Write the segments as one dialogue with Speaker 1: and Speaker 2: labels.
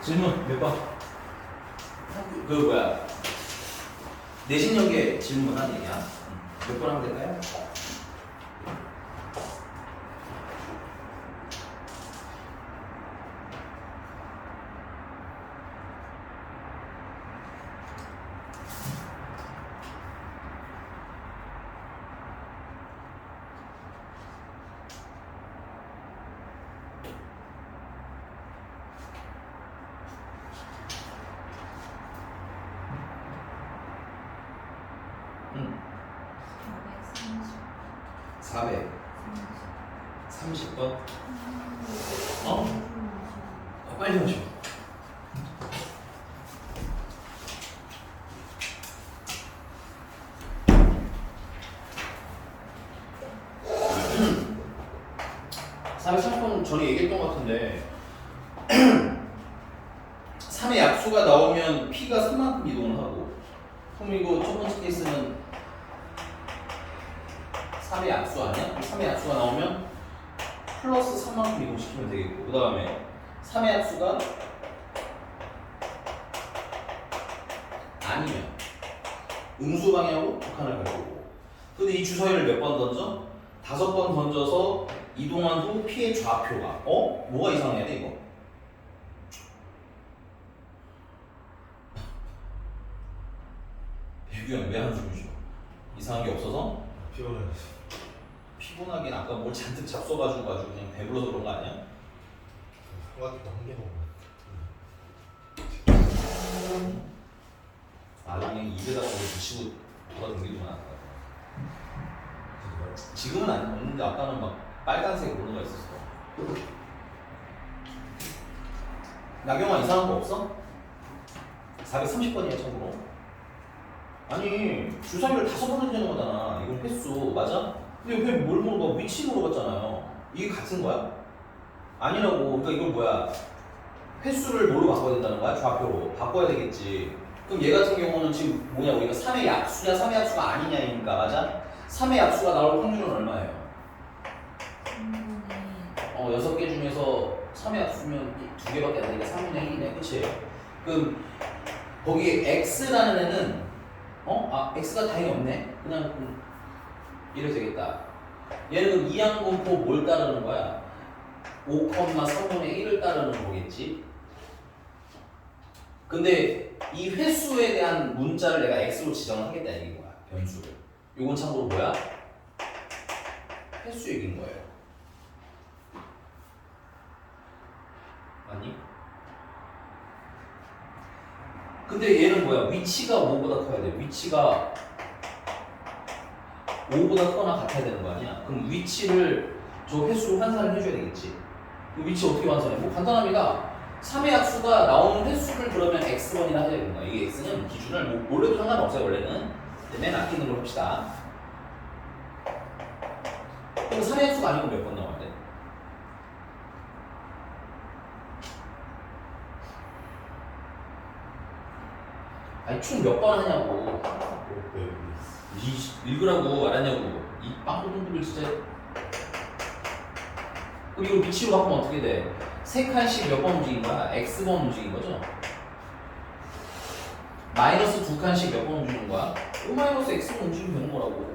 Speaker 1: 질문 몇 번? 그 뭐야 내신형의 질문 한 얘기야. 몇 번 하면 될까요? 응. 430번. 빨리 오셔. (430번) 전에 얘기했던 것 같은데 3의 약수가 나오면 P가 3만큼 이동을 하고, 그럼 이거 첫 번째 케이스는 3의 약수 아니야? 3의 약수가 나오면 플러스 3만큼 이동시키면 되겠고, 그 다음에 3의 약수가 아니면 음수 방향으로 북한을 갈 거고. 근데 이 주사위를 몇 번 던져? 5번 던져서 이동한 후 P의 좌표가 뭐가 이상해야 돼 이거? 배규현 왜 한숨 쉬어? 이상한 게 없어서?
Speaker 2: 피곤해.
Speaker 1: 피곤하긴 아까 뭘 잔뜩 잡숴가지고 그냥 배불러서 그런 거 아니야?
Speaker 2: 삼각김밥 한개 먹으면.
Speaker 1: 그냥 입에다가 뭘 붙이고 돌아다니기만 하다. 지금은 안 먹는데 아까는 막 빨간색 오는 거 있었어. 나경아 이상한 거 없어? 430번이야 참고로. 아니 주사위를 5번 던지는 거잖아. 이건 횟수 맞아? 근데 왜 뭘 물어봐? 위치 물어봤잖아요. 이게 같은 거야? 아니라고. 그러니까 이걸 뭐야? 횟수를 뭘로 바꿔야 된다는 거야? 좌표로 바꿔야 되겠지. 그럼 얘 같은 경우는 지금 뭐냐? 우리가 3의 약수냐 3의 약수가 아니냐니까 맞아? 3의 약수가 나올 확률은 얼마예요? 6개 중에서 3의 약수면 2개밖에 안 되니까 3분의 1이네. 그치? 그럼 거기에 x라는 애는 x가 당연히 없네. 그냥 이래도 되겠다. 얘는 그럼 이항분포 뭘 따르는 거야? 5,3분의 1을 따르는 거겠지? 근데 이 횟수에 대한 문자를 내가 x로 지정을 하겠다 얘기인 거야. 변수를. 요건 참고로 뭐야? 횟수 얘기인 거예요. 맞니? 근데 얘는 뭐야? 위치가 5보다 커야 돼. 위치가 5보다 크거나 같아야 되는 거 아니야? 그럼 위치를 저 횟수로 환산을 해줘야 되겠지. 그 위치 어떻게 환산해? 뭐 간단합니다. 3의 약수가 나오는 횟수를 그러면 x번이라 해야 되는 거야. 이게 x는 기준을 뭐 몰라도 상관없어요 원래는. 맨 아끼는 걸로 합시다. 그럼 3의 약수가 아니고 몇 번 나와야 돼? 아니 총 몇 번 하냐고. 읽으라고 알았냐고. 이 빵꾸둥이를 진짜. 그럼 이걸 위치로 바꾸면 어떻게 돼? 3칸씩 몇 번 움직인 거야? x번 움직인 거죠? 마이너스 2칸씩 몇 번 움직이는 거야? O 마이너스 x번 움직이면 되는 거라고.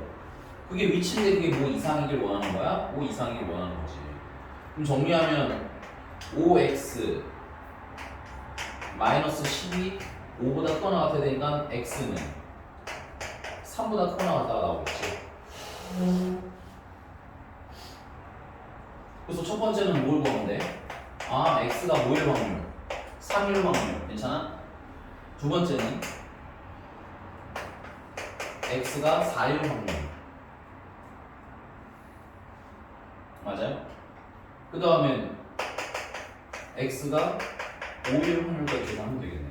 Speaker 1: 그게 위치인데 그게 뭐 이상이길 원하는 거야? 5 이상이길 원하는 거지. 그럼 정리하면 5x 마이너스 12 5보다 크거나 같아야 되니까 x는 3보다 크거나 같다가 나오겠지. 그래서 첫 번째는 뭘 보는데? x가 5일 확률 3일 확률 괜찮아? 두 번째는 x가 4일 확률 맞아요? 그 다음엔 x가 5일 확률까지 계산하면 되겠네.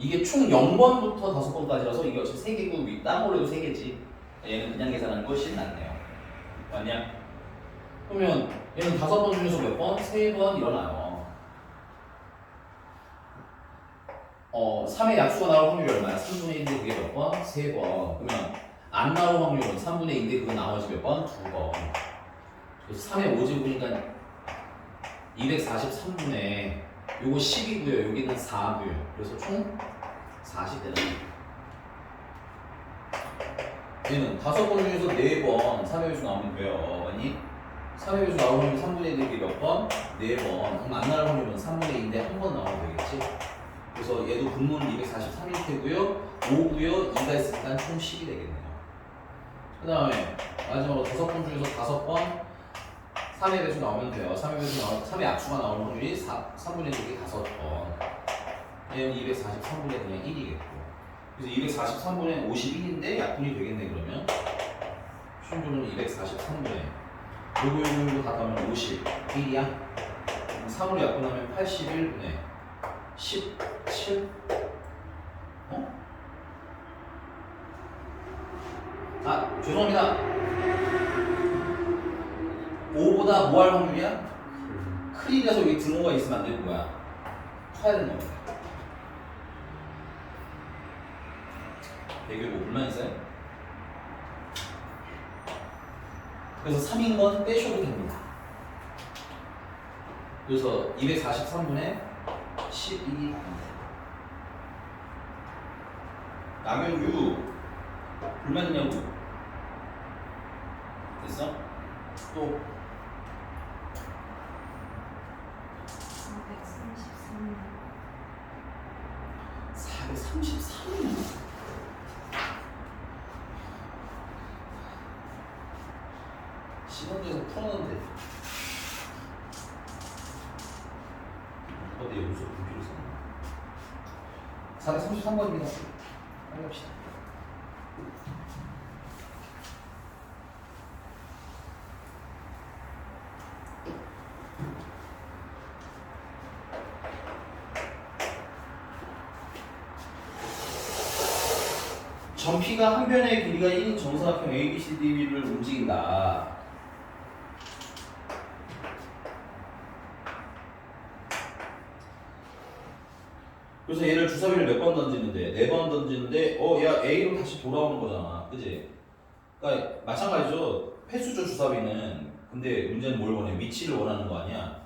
Speaker 1: 이게 총 0번부터 5번까지라서 이게 어차피 3개고 딴 걸로 3개지. 얘는 그냥 계산하는 거 훨씬 낫네요. 맞냐? 그러면 얘는 5번 중에서 몇 번? 3번 일어나요. 3의 약수가 나올 확률이 얼마야? 3분의 1인데 그게 몇 번? 3번. 그러면 안 나올 확률은 3분의 2인데 그 나머지 몇 번? 2번. 그래서 3의 5제곱이니까 243분의 요거 10이고요. 여기는 4고요. 그래서 총 40 되는 거예요. 얘는 5번 중에서 4번 3의 배수 나오면 돼요. 아니 3의 배수 나오면 3분의 1이 몇 번? 4번. 그럼 안 나올 확률은 3분의 2인데 한 번 나오면 되겠지. 그래서 얘도 분모는 243일 테고요. 5고요. 2가 있으니까 총 10이 되겠네요. 그 다음에 마지막으로 5번 중에서 5번 3의 배수 나오면 돼요. 3의 배수 나오면 3의 약수가 나오는 확률이 3분의 1이 5번. 얘는 243분의 그냥 1이겠고. 그래서 243분의 51인데 약분이 되겠네 그러면. 충분은 243분의 요거 다 더하면 51이야. 3으로 약분하면 81분의 17. 어? 아 죄송합니다. 5보다 뭐 할 확률이야? 클이라서 여기 등호가 있으면 안 되는 거야. 커야 되는 거야. 대결 뭐 불만 있어요? 그래서 3인 건 빼셔도 됩니다. 그래서 243분의 12이 답니다. 낙연 6 불만 있냐고? 됐어? 또 433년 시간제에서 풀었는데 어디 여기서 분필을 썼나? 433번입니다. 빨리 합시다. 전피가 한 변의 길이가 1인 정사각형 ABCD를 움직인다. 그래서 얘를 주사위를 몇 번 던지는데 4번 던지는데 야 A로 다시 돌아오는 거잖아. 그지? 그러니까 마찬가지죠. 횟수죠 주사위는. 근데 문제는 뭘 원해? 위치를 원하는 거 아니야?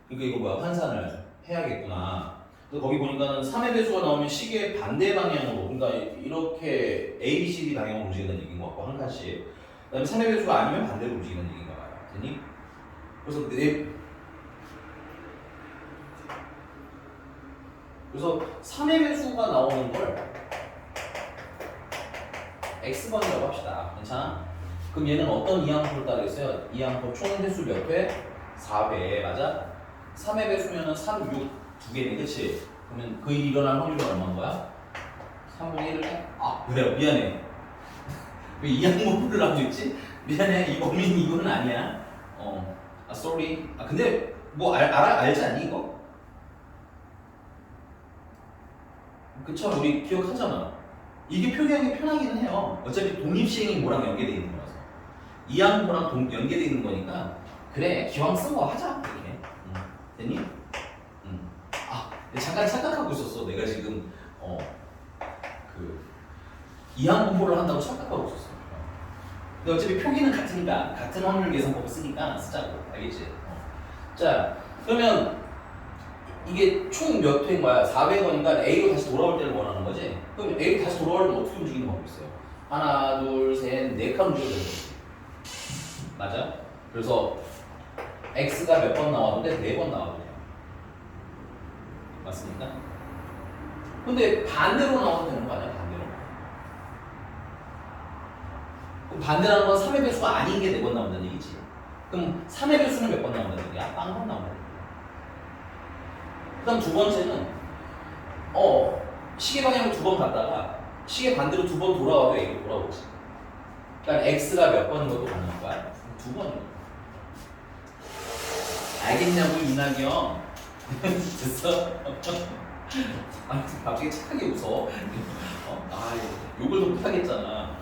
Speaker 1: 그러니까 이거 뭐야? 환산을 해야겠구나. 그래서 거기 보니까는 3의 배수가 나오면 시계의 반대 방향으로, 그러니까 이렇게 A, B, C, D 방향으로 움직인다는 얘기인 것 같고 한 칸씩. 그다음에 3의 배수가 아니면 반대로 움직이는 얘기인가 봐요. 됐니? 그래서 3의 배수가 나오는 걸 X번이라고 합시다. 괜찮아? 그럼 얘는 어떤 이항법을 따르겠어요? 이항법 총 횟수 몇 회? 4회. 맞아? 3의 배수면은 3, 6 두 개네. 그치? 그러면 그 일이 일어날 확률은 얼마인 거야? 3분의 1을 해? 아 그래요. 미안해. 왜 이항법을 하고 있지? 미안해. 이 범인 이거는 아니야. sorry. 근데 뭐 알지 않니 이거? 그쵸? 우리 기억하잖아. 이게 표기하기 편하기는 해요. 어차피 독립시행이 뭐랑 연계돼 있는 거라서. 이항보랑 연계돼 있는 거니까 그래 기왕 쓴 거 하자 이렇게. 됐니? 잠깐 착각하고 있었어. 내가 지금 이항 공부를 한다고 착각하고 있었어. 근데 어차피 표기는 같으니까 같은 확률 계산법을 쓰니까 쓰자고. 알겠지? 자 그러면 이게 총 몇 회인 거야? 400원인가? A로 다시 돌아올 때를 원하는 거지? 그럼 A로 다시 돌아오려면 어떻게 움직이는 방법이 있어요? 하나, 둘, 셋, 4칸 움직여야 되는 거지. 맞아? 그래서 X가 몇 번 나왔는데 4번 나왔네요. 맞습니까? 근데 반대로 나와도 되는 거 아니야? 반대로. 그럼 반대라는 건 3의 배수가 아닌 게 4번 나온다는 얘기지. 그럼 3의 배수는 몇 번 나온다는 얘기야? 빵번 나온다는 얘기야. 그 다음 두 번째는 시계 방향으로 2번 갔다가 시계 반대로 2번 돌아와도 A로 돌아오지. 그러니까 X가 몇 번인 것도 가능한 거야? 2번이고. 알겠냐고 이낙연. 됐어? 갑자기 착하게 웃어. 욕을 좀 못하겠잖아.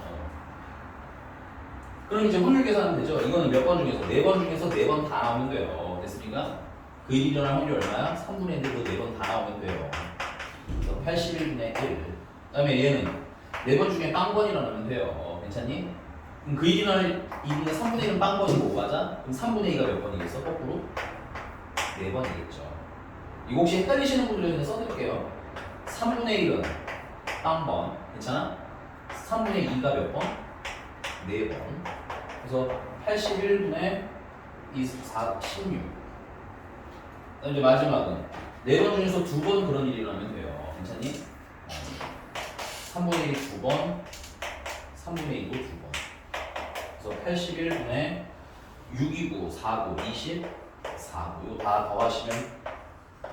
Speaker 1: 그럼 이제 확률 계산은 되죠? 이거는 몇 번 중에서? 4번 중에서 4번 다 나오면 돼요. 됐습니까? 그 일이 일어날 확률이 얼마야? 3분의 1로 4번 다 나오면 돼요. 그래서 81분의 1. 그 다음에 얘는 4번 중에 빵번 일어나면 돼요. 괜찮니? 그럼 그 일이 일어날 일인데 3분의 1은 빵번이고 맞아? 그럼 3분의 2가 몇 번이겠어? 거꾸로? 4번이겠죠. 이거 혹시 헷갈리시는 분들 위해서 써드릴게요. 3분의 1은 빵번 괜찮아? 3분의 2가 몇 번? 4번. 그래서 81분의 2, 4, 16. 그다음 이제 마지막은 4번 중에서 2번 그런 일이 일어나면 돼요. 괜찮니? 3분의 1이 2번, 3분의 2도 2번. 그래서 81분의 6이고 4고 20, 4고 이거 다 더하시면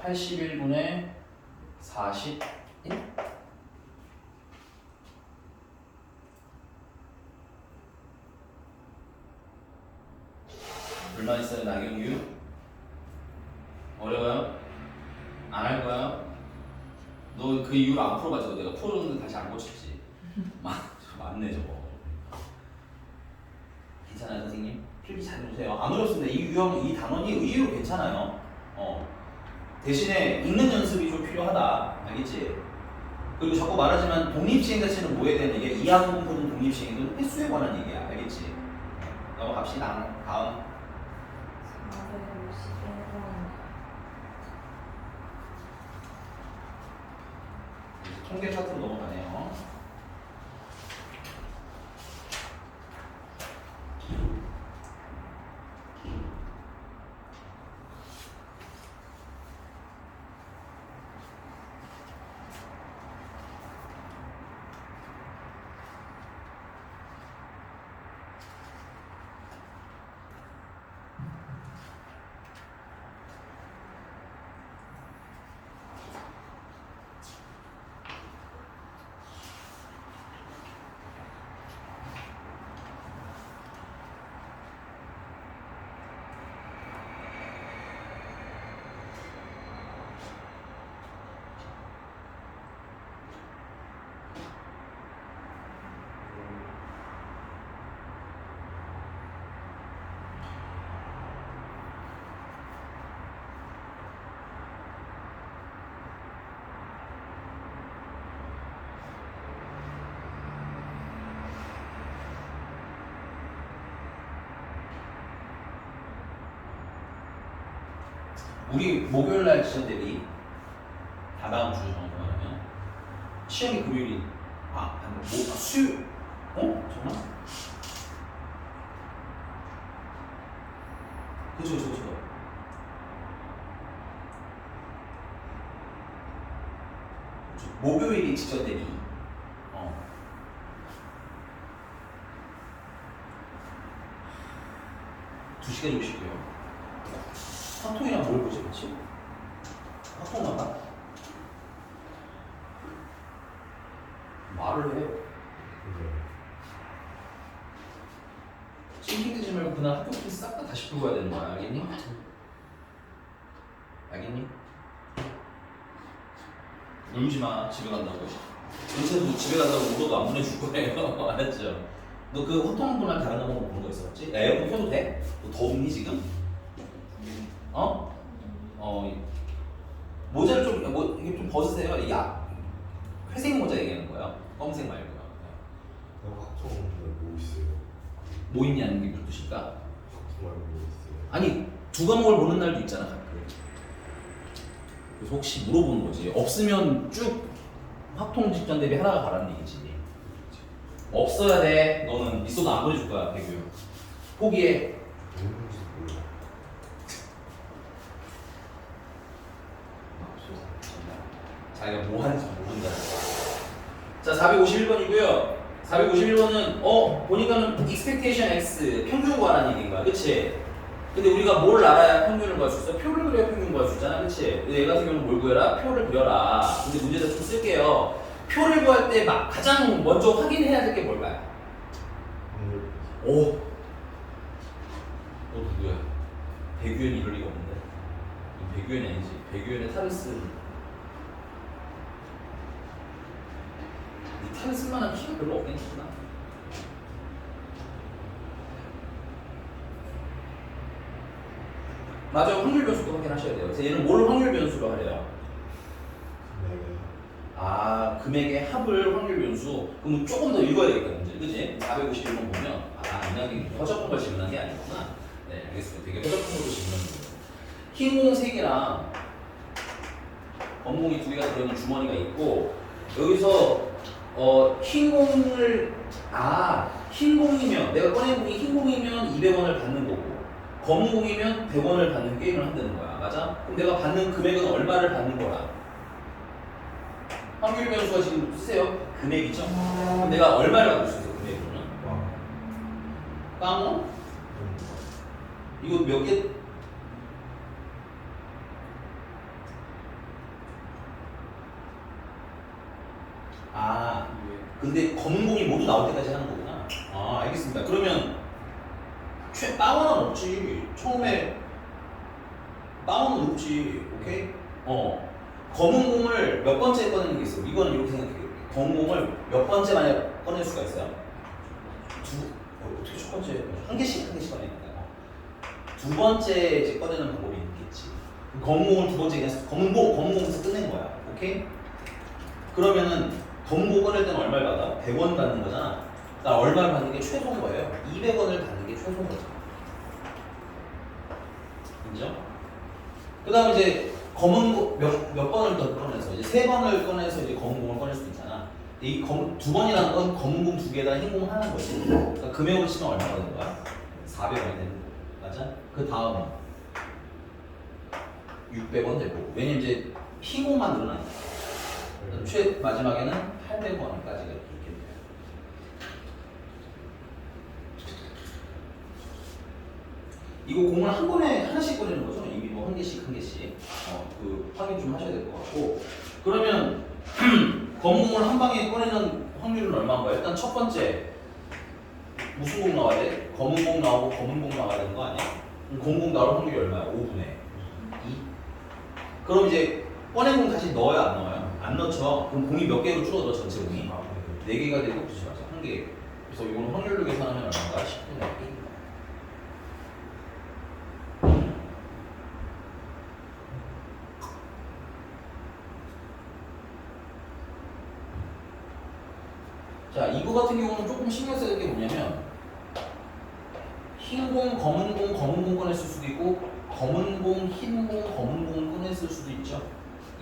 Speaker 1: 81분의 41? 얼마 있어요 나경유? 어려워요? 안 할 거야? 너 그 이유를 안 풀어가지고 내가 풀었는데 다시 안 고쳤지. 맞네 저거. 괜찮아요 선생님? 필기 잘 해주세요. 안 어렵습니다. 이 유형, 이 단원이 의외로 괜찮아요. 대신에 읽는 연습이 좀 필요하다. 알겠지? 그리고 자꾸 말하지만 독립시행 자체는 뭐에 대한 얘기야? 이하분포든 독립시행은 횟수에 관한 얘기야. 알겠지? 넘어갑시다. 다음.
Speaker 3: 451번.
Speaker 1: 통계 차트로 넘어가네요. 우리 목요일날 지정 대비 다다음 주 정도 말하면 시험이 금요일이 수요일 정말? 그쵸 목요일이 지정 대비 2시간 오시고요. 화통이랑 뭘 보지, 그치? 화통만 봐? 말을 해. 찡찡대지 말고 그날 학교 퀴즈 싹 다 다시 풀고 가야 되는 거야, 알겠니? 알겠니? 울지 마, 집에 간다고. 은채도 집에 간다고 울어도 안 보내줄 거예요. 알았죠? 너 그 화통 보면 다른 거 보는 거 있었지? 에어컨 켜도 돼? 너 더웠니 지금? 모자를 좀, 이게 좀 벗으세요. 이게 회색 모자 얘기하는 거예요. 검은색 말고요.
Speaker 2: 학종 뭐 있어요?
Speaker 1: 뭐 있냐는 게 무슨 뜻일까?
Speaker 2: 학종 말고 뭐 있어요?
Speaker 1: 아니, 두 과목을 보는 날도 있잖아, 가끔. 그래서 혹시 물어보는 거지. 없으면 쭉 확통 직전 대비 하나가 가라는 얘기지. 없어야 돼. 너는 있어도 안 보내줄 거야, 배교. 포기해.
Speaker 2: 뭔지 몰라.
Speaker 1: 자기가 뭐 하는지 모른다. 자, 451번이고요. 451번은 보니까는 expectation x 평균 구하라는 얘기인 거야, 그치? 근데 우리가 뭘 알아야 평균을 구할 수 있어? 표를 그려야 평균 구할 수 있잖아, 그치? 근데 얘 같은 경우는 뭘 구해라? 표를 그려라. 근데 문제에서 좀 쓸게요. 표를 구할 때 가장 먼저 확인해야 될 게 뭘까요? 오, 너 누구야? 배규현이 이럴 리가 없는데. 배규현이 아니지. 배규현의 타르스. 이 타르스 만한 키가 별로 없겠구나. 맞아요. 확률 변수도 확인하셔야 돼요. 그래서 얘는 뭘 확률 변수로 하래요? 금액의 합을 확률 변수. 그럼 조금 더 읽어야 되겠다, 문제. 그치? 451번 보면, 이게 허접한 걸 질문한 게 아니구나. 네, 알겠습니다. 되게 허접한 걸로 질문한 거예요. 흰 공색이랑 검은 공이 두 개가 들어있는 주머니가 있고 여기서 흰 공을 흰 공이면 내가 꺼낸 공이 흰 공이면 200원을 받는 거고 검은 공이면 100원을 받는 게임을 한다는 거야. 맞아? 그럼 내가 받는 금액은 얼마를 받는 거라? 확률 변수가 지금 쓰세요. 금액이죠? 그럼 내가 얼마를 받을 수 있어, 금액으로는? 빵원? 이거 몇 개? 근데 검은 공이 모두 나올 때까지 하는 거구나. 알겠습니다. 그러면 빵원은 없지. 처음에 빵원은 없지. 오케이? 검은 공을 몇 번째 꺼내는 게 있어? 이거는 이렇게 생각해. 검은 공을 몇 번째 만약 꺼낼 수가 있어요? 어떻게 첫 번째? 한 개씩 꺼내니까. 두 번째 이제 꺼내는 방법이 있겠지. 검은 공을 두 번째 그냥 검은 공에서 끝낸 거야. 오케이? 그러면은 검은 공 꺼낼 때는 얼마를 받아? 100원 받는 거잖아. 그러니까 얼마를 받는 게 최소인 거예요. 200원을 받는 게 최소인 거죠. 인정? 그 다음 이제 검은 공 몇 번을 더 꺼내서 이제 세 번을 꺼내서 이제 검은 공을 꺼낼 수도 있잖아. 이 두 번이라는 건 검은 공 두 개에다 흰 공 하나인 거지. 그러니까 금액으로 치면 얼마가 되는 거야? 400원이 되는 거. 맞아? 그 다음에 600원 되고 왜냐면 이제 흰 공만 늘어나니까. 마지막에는 800원까지가 있겠네요. 이거 공을 한 번에 하나씩 꺼내는 거죠? 이미 뭐 한 개씩 그 확인 좀 하셔야 될 것 같고 그러면 검은 공을 한 방에 꺼내는 확률은 얼마인가요? 일단 첫 번째 무슨 공 나와야 돼? 검은 공 나오고 검은 공 나와야 되는 거 아니야? 그럼 검은 공 나올 확률이 얼마야? 5분의 2? 그럼 이제 꺼낸 공 다시 넣어야 안 넣어요? 안 넣죠. 그럼 공이 몇 개로 줄어들어 전체 공이? 4개가 되고 그렇지 맞아. 1개. 그래서 이거는 확률로 계산하면 얼마인가? 10분의 1. 자, 이거 같은 경우는 조금 신경 써야 될 게 뭐냐면 흰 공, 검은 공, 검은 공 꺼냈을 수도 있고 검은 공, 흰 공, 검은 공 꺼냈을 수도 있죠.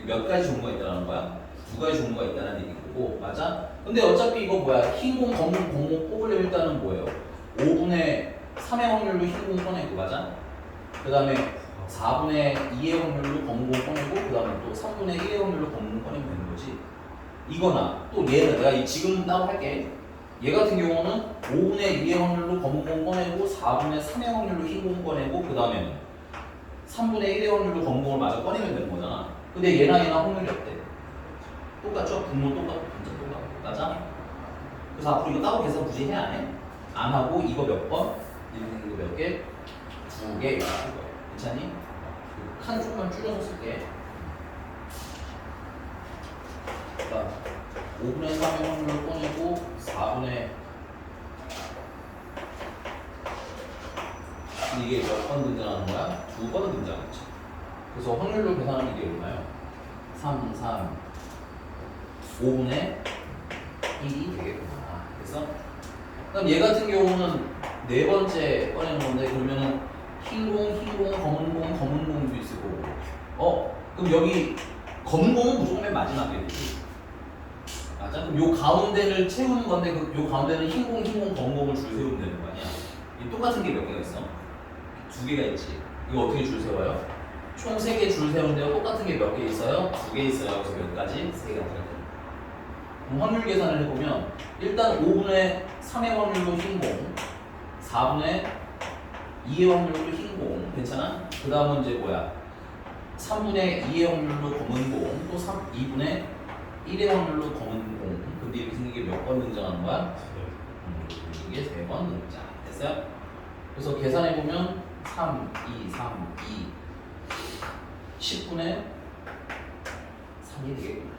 Speaker 1: 몇 가지 종류가 있다는 거야? 두 가지 종류가 있다는 얘기고 맞아? 근데 어차피 이거 뭐야? 흰 공, 검은 공, 검은 공 뽑으려면 일단은 뭐예요? 5분의 3의 확률로 흰 공 꺼내고 맞아? 그 다음에 4분의 2의 확률로 검은 공 꺼내고 그 다음에 또 3분의 1의 확률로 검은 공 꺼내면 되는 거지. 이거나 또 얘는 내가 지금 따로 할게. 얘 같은 경우는 5분의 2의 확률로 검은 공 꺼내고 4분의 3의 확률로 흰 공 꺼내고 그 다음에 3분의 1의 확률로 검은 공을 마저 꺼내면 되는 거잖아. 근데 얘나 확률이 어때? 똑같죠? 분모 똑같고 분자 똑같고 맞아? 그래서 앞으로 이거 따로 계산 굳이 해야 안 해? 안 하고 이거 몇 번? 이거 몇 개? 2개 이렇게 할 거야. 괜찮니? 칸 조금만 줄여서 쓸게. 그러니까 5분의 3의 확률을 꺼내고 4분의 이게 몇 번 등장하는 거야? 2번 등장하지. 그래서 확률로 계산하면 이게 얼마예요? 3, 5분의 1이 되겠구나. 그래서 그럼 얘 같은 경우는 네 번째 꺼내는 건데 그러면은 흰 공, 검은 공, 검은 공도 있을 거고. 그럼 여기 검은 공은 무조건 맨 마지막에 되지. 맞아? 그럼 요 가운데를 채우는 건데 요 가운데는 흰 공, 검은 공을 줄 세우면 되는 거 아니야? 이 똑같은 게 몇 개가 있어? 2개가 있지. 이거 어떻게 줄 세워요? 총 3개 줄 세우는데요. 똑같은 게 몇 개 있어요? 2개 있어요. 그래서 몇 가지? 3개가 들어있어요. 그럼 확률 계산을 해보면 일단 5분의 3의 확률로 흰 공, 4분의 2의 확률로 흰 공, 괜찮아? 그 다음은 이제 뭐야? 3분의 2의 확률로 검은 공, 또 2분의 1의 확률로 검은 공. 근데 이렇게 생긴 게 몇 번 등장하는 거야? 이게 3번 등장. 됐어요? 그래서 계산해보면 3, 10분의 3이 되겠구나.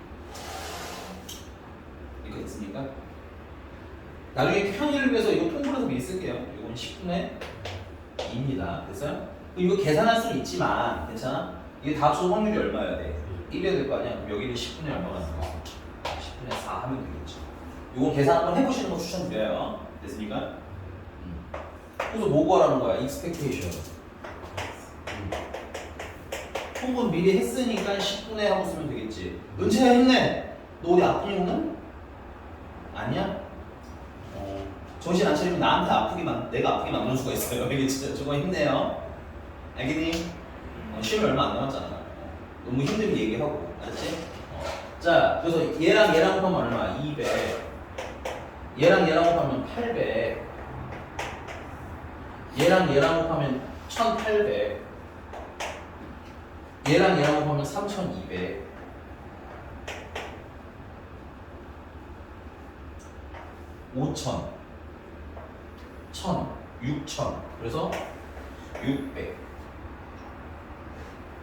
Speaker 1: 이렇게 됐습니까? 나중에 편의를 위해서 이거 통분해서 미리 쓸게요. 이건 10분의 2입니다. 됐어요? 이거 계산할 수는 있지만 괜찮아? 이게 다 합쳐서 확률이 얼마여야 돼? 1이어야 될 거 아니야? 그럼 여기는 10분의 얼마가 나와? 10분의 4 하면 되겠죠. 이거 계산 한번 해보시는 거 추천드려요. 됐습니까? 그래서 뭐 구하라는 거야? expectation. 통분 미리 했으니까 10분의 하고 쓰면 되겠지. 은채야 힘내. 너 어디 아프니 오늘? 아니야? 정신 안 차리면 나한테 내가 아프게 만드는 수가 있어요. 알겠지? 저거 힘내요. 알겠니? 시험이 얼마 안 남았잖아. 너무 힘들게 얘기하고. 알았지? 자, 그래서 얘랑 곱하면 얼마? 200. 얘랑 곱하면 800. 얘랑 곱하면 1800. 얘랑 곱하면 3200. 5000, 1000, 6000. 그래서 600.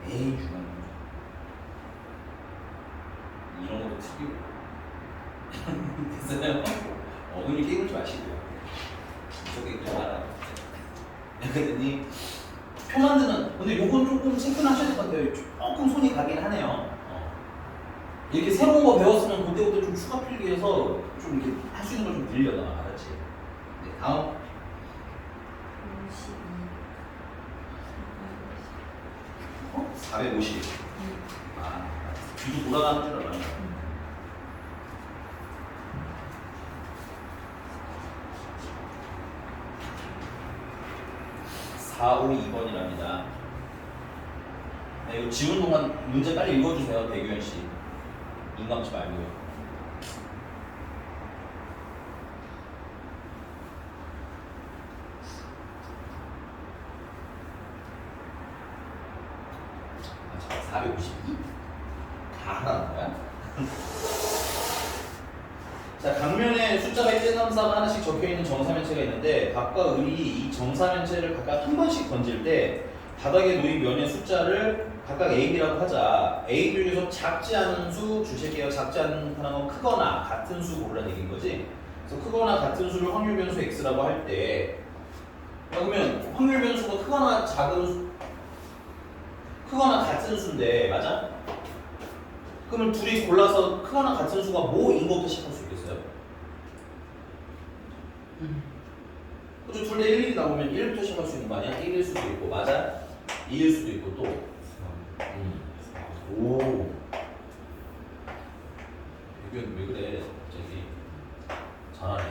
Speaker 1: 에이, 주만. 이런 것도 특이고. 됐어요? 어금니 깨물지 마시고요. 이쪽에 그냥 말아요. 그랬더니 표 만드는, 근데 요건 조금 체크하셔야 될 것 같아요. 조금 손이 가긴 하네요. 이렇게 새로운 거 배웠으면 그때부터 좀 추가 필기해서 좀 이렇게 할 수 있는 걸 좀 늘려놔. 알았지? 네, 다음. 450. 아, 뒤로 돌아가는 줄 알았네. 452번이랍니다. 네, 이거 지운 동안 문제 빨리 읽어주세요, 대규현 씨. 눈 감지 말고요. 아, 452? 다 하라는 거야? 자, 각면에 숫자가 1, 2, 3, 4가 하나씩 적혀있는 정사면체가 있는데 각과 을이 이 정사면체를 각각 한 번씩 던질 때 바닥에 놓인 면의 숫자를 각각 A, B라고 하자. A, B 중에서 작지 않은 수, 주체계가 작지 않은 건 크거나 같은 수 고르라는 얘기인 거지. 그래서 크거나 같은 수를 확률 변수 X라고 할 때, 그러면 확률 변수가 크거나 작은 수, 크거나 같은 수인데, 맞아? 그러면 둘이 골라서 크거나 같은 수가 뭐인 것부터 시작할 수 있겠어요? 그죠? 둘 다 1, 1이 나오면 1부터 시작할 수 있는 거 아니야? 1일 수도 있고, 맞아? 2일 수도 있고, 또. 오. 이건 왜 그래? 갑자기. 잘하네.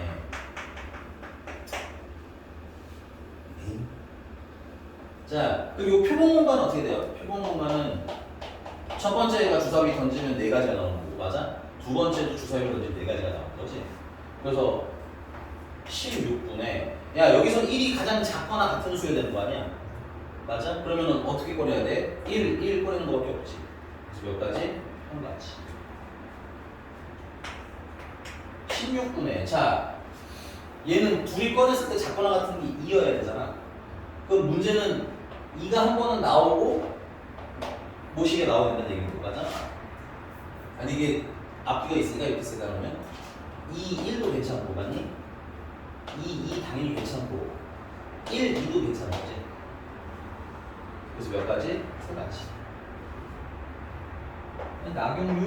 Speaker 1: 자, 그리고 표본 공간은 어떻게 돼요? 표본 공간은 첫 번째가 주사위 던지면 4가지가 나오는 거고, 맞아? 두 번째도 주사위를 던지면 4가지가 나오는 거지. 그래서 16분에 야, 여기서 1이 가장 작거나 같은 수여야 되는 거 아니야? 맞아? 그러면은 어떻게 꺼내야 돼? 1 꺼내는 거밖에 없지. 그래서 몇 가지? 한 가지. 16분에 자, 얘는 둘이 꺼냈을 때 작거나 같은 게 2여야 되잖아. 그럼 문제는 2가 한 번은 나오고 모시게 나와야 된다는 얘기인 거 맞아? 아니 이게 앞뒤가 있으니까 이렇게 쓰다 그러면 2, 1도 괜찮고 맞니? 2 당연히 괜찮고 1, 2도 괜찮은 거지. 그래서 몇 가지? 3가지. 나경류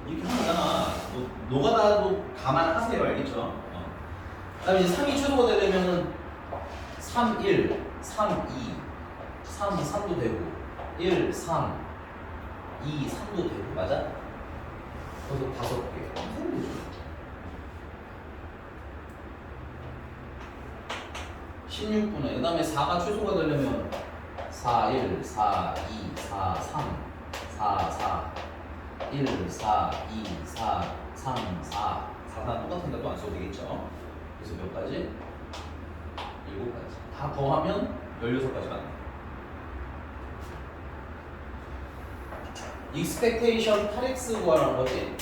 Speaker 1: 이렇게 하면 되잖아. 노가다도 감안하세요. 알겠죠? 그 다음에 이제 3이 최소가 되려면은 3, 1, 3, 2, 3, 3도 되고 1, 3, 2, 3도 되고 맞아? 그래서 5개 하면 되죠. 16분에 그 다음에 4가 최소가 되려면 4, 1, 4, 2, 4, 3, 4, 4, 1, 4, 2, 4, 3, 4, 4 똑같으니까 또 안 써도 되겠죠. 그래서 몇 가지? 7가지. 다 더하면 16가지가 나와요. expectation 8x 구하라는 거지.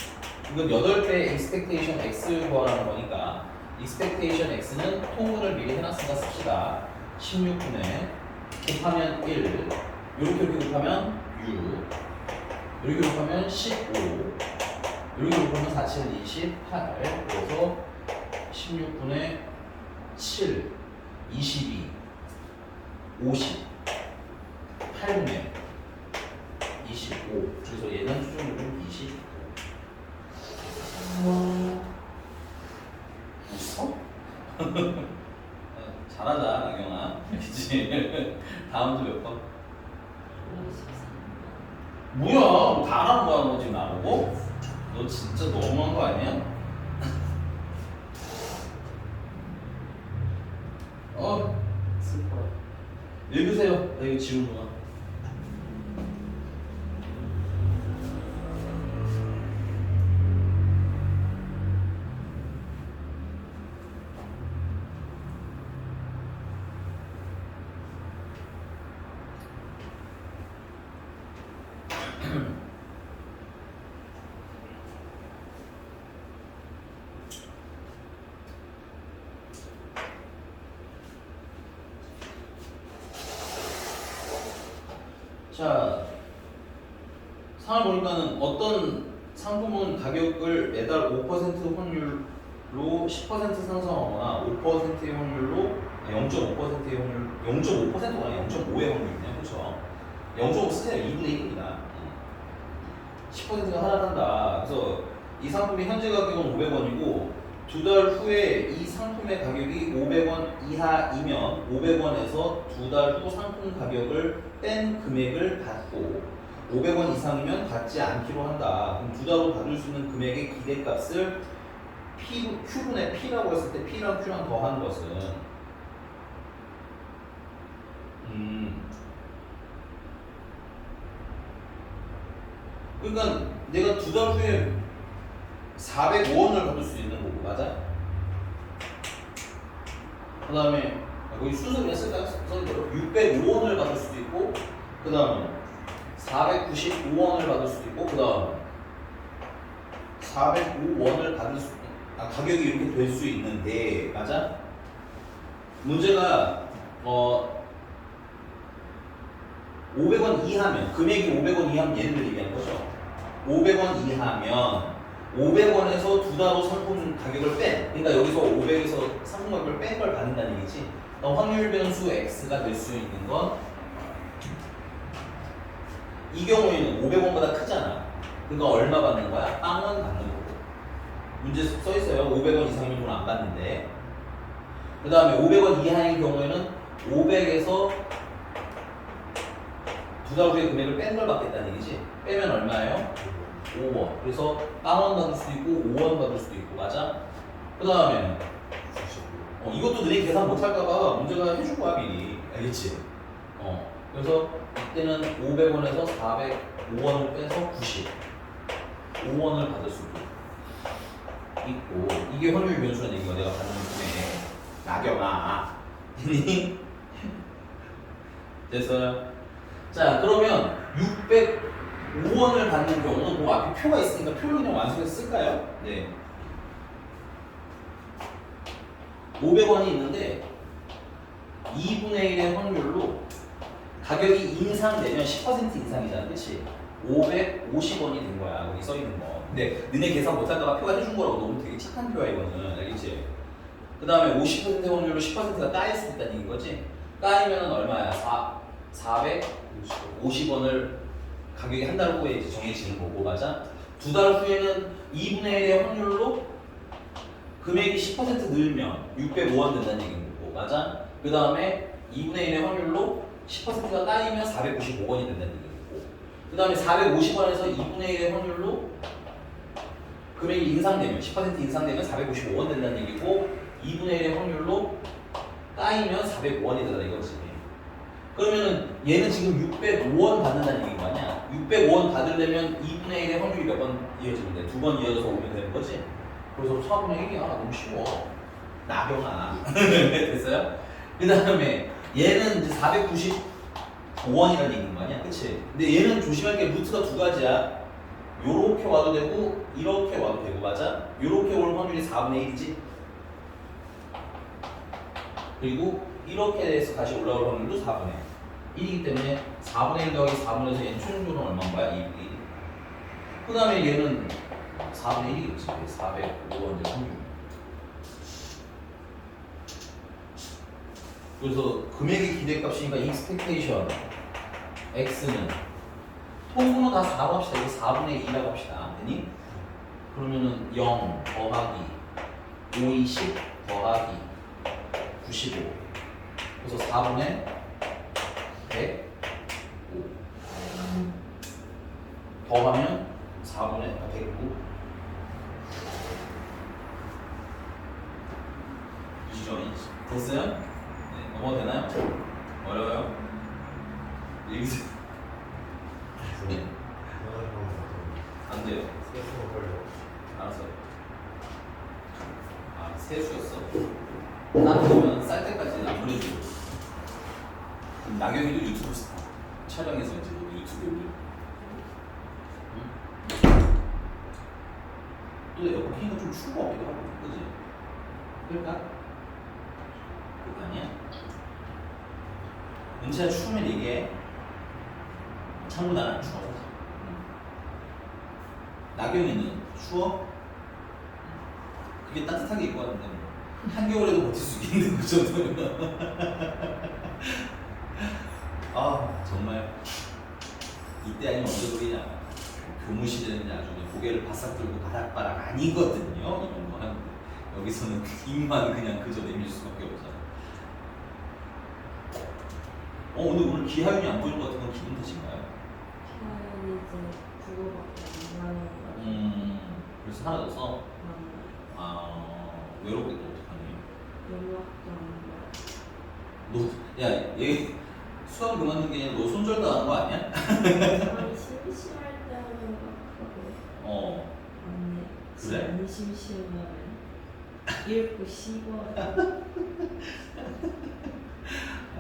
Speaker 1: 이건 8배 expectation x 구하라는 거니까 expectation x는 통분을 미리 해놨으니까 씁시다. 16분에 곱하면 1, 이렇게 곱하면 6, 이렇게 곱하면 15, 이렇게 곱하면 4, 7, 28. 그래서 16분에 7, 22, 50, 8분에 25. 그래서 얘는 수준으로 25. 웃어? 잘하자, 나경아. 그치? 다음도 몇 번?
Speaker 3: 54.
Speaker 1: 뭐야? 뭐 다 하는 거야 너 지금 나보고? 너 진짜 너무한 거 아니야? 슬퍼라. 읽으세요. 나 이거 지운 거야. 자, 상을 보니까는 어떤 상품은 가격을 매달 5% 확률로 10% 상승하거나 5%의 확률로 0.5%의 확률 0.5%가 아니라 0.5의 확률이네요. 그렇죠? 0.5 쓰세요. 2분의 1입니다. 10%가 하락한다. 그래서 이 상품이 현재 가격은 500원이고 두 달 후에 이 상품의 가격이 500원 이하이면 500원에서 두 달 후 상품 가격을 뺀 금액을 받고 500원 이상이면 받지 않기로 한다. 그럼 두 달 후 받을 수 있는 금액의 기대값을 Q분의 P라고 했을 때 P랑 Q랑 더한 것은 그러니까 내가 두 달 후에 405원을 받을 수 있는 거고 맞아? 그 다음에 거기 순서 그냥 쓸까요? 써있대로 605원을 받을 수도 있고 그 다음에 495원을 받을 수도 있고 그 다음에 405원을 받을 수 가격이 이렇게 될 수 있는데 맞아? 문제가 500원 이하면 금액이 500원 이하면 얘네들 얘기하는 거죠. 500원 이하면 500원에서 두 달 후 상품 가격을 뺀 그러니까 여기서 500에서 상품 가격을 뺀 걸 받는다는 얘기지. 확률 변수 X가 될 수 있는 건 이 경우에는 500원보다 크잖아. 그러니까 얼마 받는 거야? 빵원 받는 거고. 문제 써 있어요. 500원 이상이면 돈 안 받는데. 그 다음에 500원 이하인 경우에는 500에서 두 달 후에 금액을 뺀 걸 받겠다는 얘기지. 빼면 얼마예요? 5원. 그래서 빵원 받을 수도 있고 5원 받을 수도 있고 맞아? 그 다음에 이것도 너네 계산 못할까봐 문제가 해줄 거야 미리. 알겠지? 그래서 이때는 500원에서 405원을 빼서 95원을 받을 수도 있고 이게 확률 변수라는 얘기가 내가 받는 중에 나경아 됐어요? 자 그러면 605원을 받는 경우는 뭐 앞에 표가 있으니까 표를 그냥 완성해서 쓸까요? 네. 500원이 있는데 2분의 1의 확률로 가격이 인상되면 10% 인상이잖아, 그렇지? 550원이 된 거야, 여기 써 있는 거. 근데 너네 계산 못하다가 표가 해준 거라고 너무 되게 착한 표야 이거는, 알겠지? 그 다음에 50% 확률로 10%가 까일 수 있다는 얘기인 거지? 까이면은 얼마야? 450원을 가격이 한 달 후에 이제 정해지는 거고, 맞아? 두 달 후에는 2분의 1의 확률로 금액이 10% 늘면 605원 된다는 얘기인 거고, 맞아? 그 다음에 2분의 1의 확률로 10%가 까이면 495원이 된다는 얘기고 그 다음에 450원에서 2분의 1의 확률로 금액이 인상되면 10% 인상되면 495원 된다는 얘기고 2분의 1의 확률로 까이면 405원이 된다는 이거지. 그러면은 얘는 지금 605원 받는다는 얘기인 거 아니야? 605원 받으려면 2분의 1의 확률이 몇 번 이어지면 돼? 두 번 이어져서 오면 되는 거지? 그래서 4분의 1이야. 너무 쉬워. 나경아. 됐어요? 그 다음에 얘는 이제 495원이라는 얘기인 거 아니야? 그치? 근데 얘는 조심할 게 루트가 두 가지야. 요렇게 와도 되고, 이렇게 와도 되고, 맞아? 요렇게 올 확률이 4분의 1이지? 그리고 이렇게 해서 다시 올라올 확률도 4분의 1이기 때문에 4분의 1 더하기 4분의 1에서 얘는 최종적으로 얼마인 거야? 2분의 1. 그 다음에 얘는 4분의 1이겠지. 405원의 확률. 그래서 금액의 기대값이니까 expectation x는 통분은 다 4로 합시다. 이거 4분의 2라고 합시다. 되니? 그러면은 0 더하기 520 더하기 95 그래서 4분의 105 더하면 4분의 109. 유지정이 됐어요? 네, 넘어도 되나요? 어려워요? 읽으세요.
Speaker 2: 그래서
Speaker 1: 네.
Speaker 2: 하나만
Speaker 1: 안 돼요.
Speaker 2: 세수가 걸려.
Speaker 1: 알았어요. 아, 세수였어. 다른 거면 쌀 때까지 안 보내주고. 그럼 나경이도 유튜브 스타. 촬영해서 이제 너도 유튜브에 올려. 응? 또 에어컨 키니까 좀 추운 거 같기도 하고, 그지? 그럴까? 그거 아니야? 은채야 추우면 얘기해. 참고 나는 안 추워. 나경이는 추워? 그게 따뜻하게 입고 왔는데 뭐. 한겨울에도 버틸 수 있겠는데 그 정도면. 아 정말 이때 아니면 언제 그러냐. 교무실에는 아주 그냥 고개를 바싹 들고 바닥바닥 아니거든요. 이런 거 하는데 여기서는 입만 그냥 그저 내밀 수밖에 없잖아. 오늘 기하윤이 안 보이는 것 같은 건 기분 탓인가요?
Speaker 3: 기하윤이 이제 국어밖에 안 나와가지고
Speaker 1: 그래서 하나 더 써? 아 외롭게 또 어떡하니?
Speaker 3: 연락도 안
Speaker 1: 너, 야, 얘 수학 그만둔 게 아니라 너 손절 당한 거 아니야?
Speaker 3: 와. 심심할 때 하면 막 맞네.
Speaker 1: 그래?
Speaker 3: 안 심심하면 읽고 씹어.
Speaker 1: 아,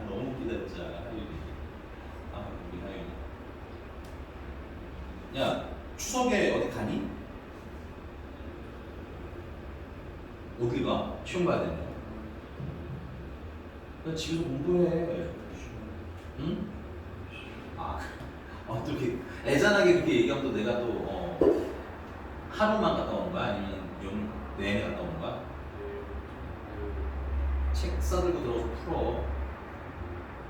Speaker 1: 너무 웃기다 진짜 하윤이. 아 우리 하윤이. 야 추석에 어디 가니? 어디 가? 시험 봐야 되네. 야 집에서 공부해. 응? 아, 또 이렇게 애잔하게 이렇게 얘기하면 또 내가 또 하루만 갔다 온 거야? 아니면 용 내내 갔다 온 거야? 책 싸들고 들어서 풀어.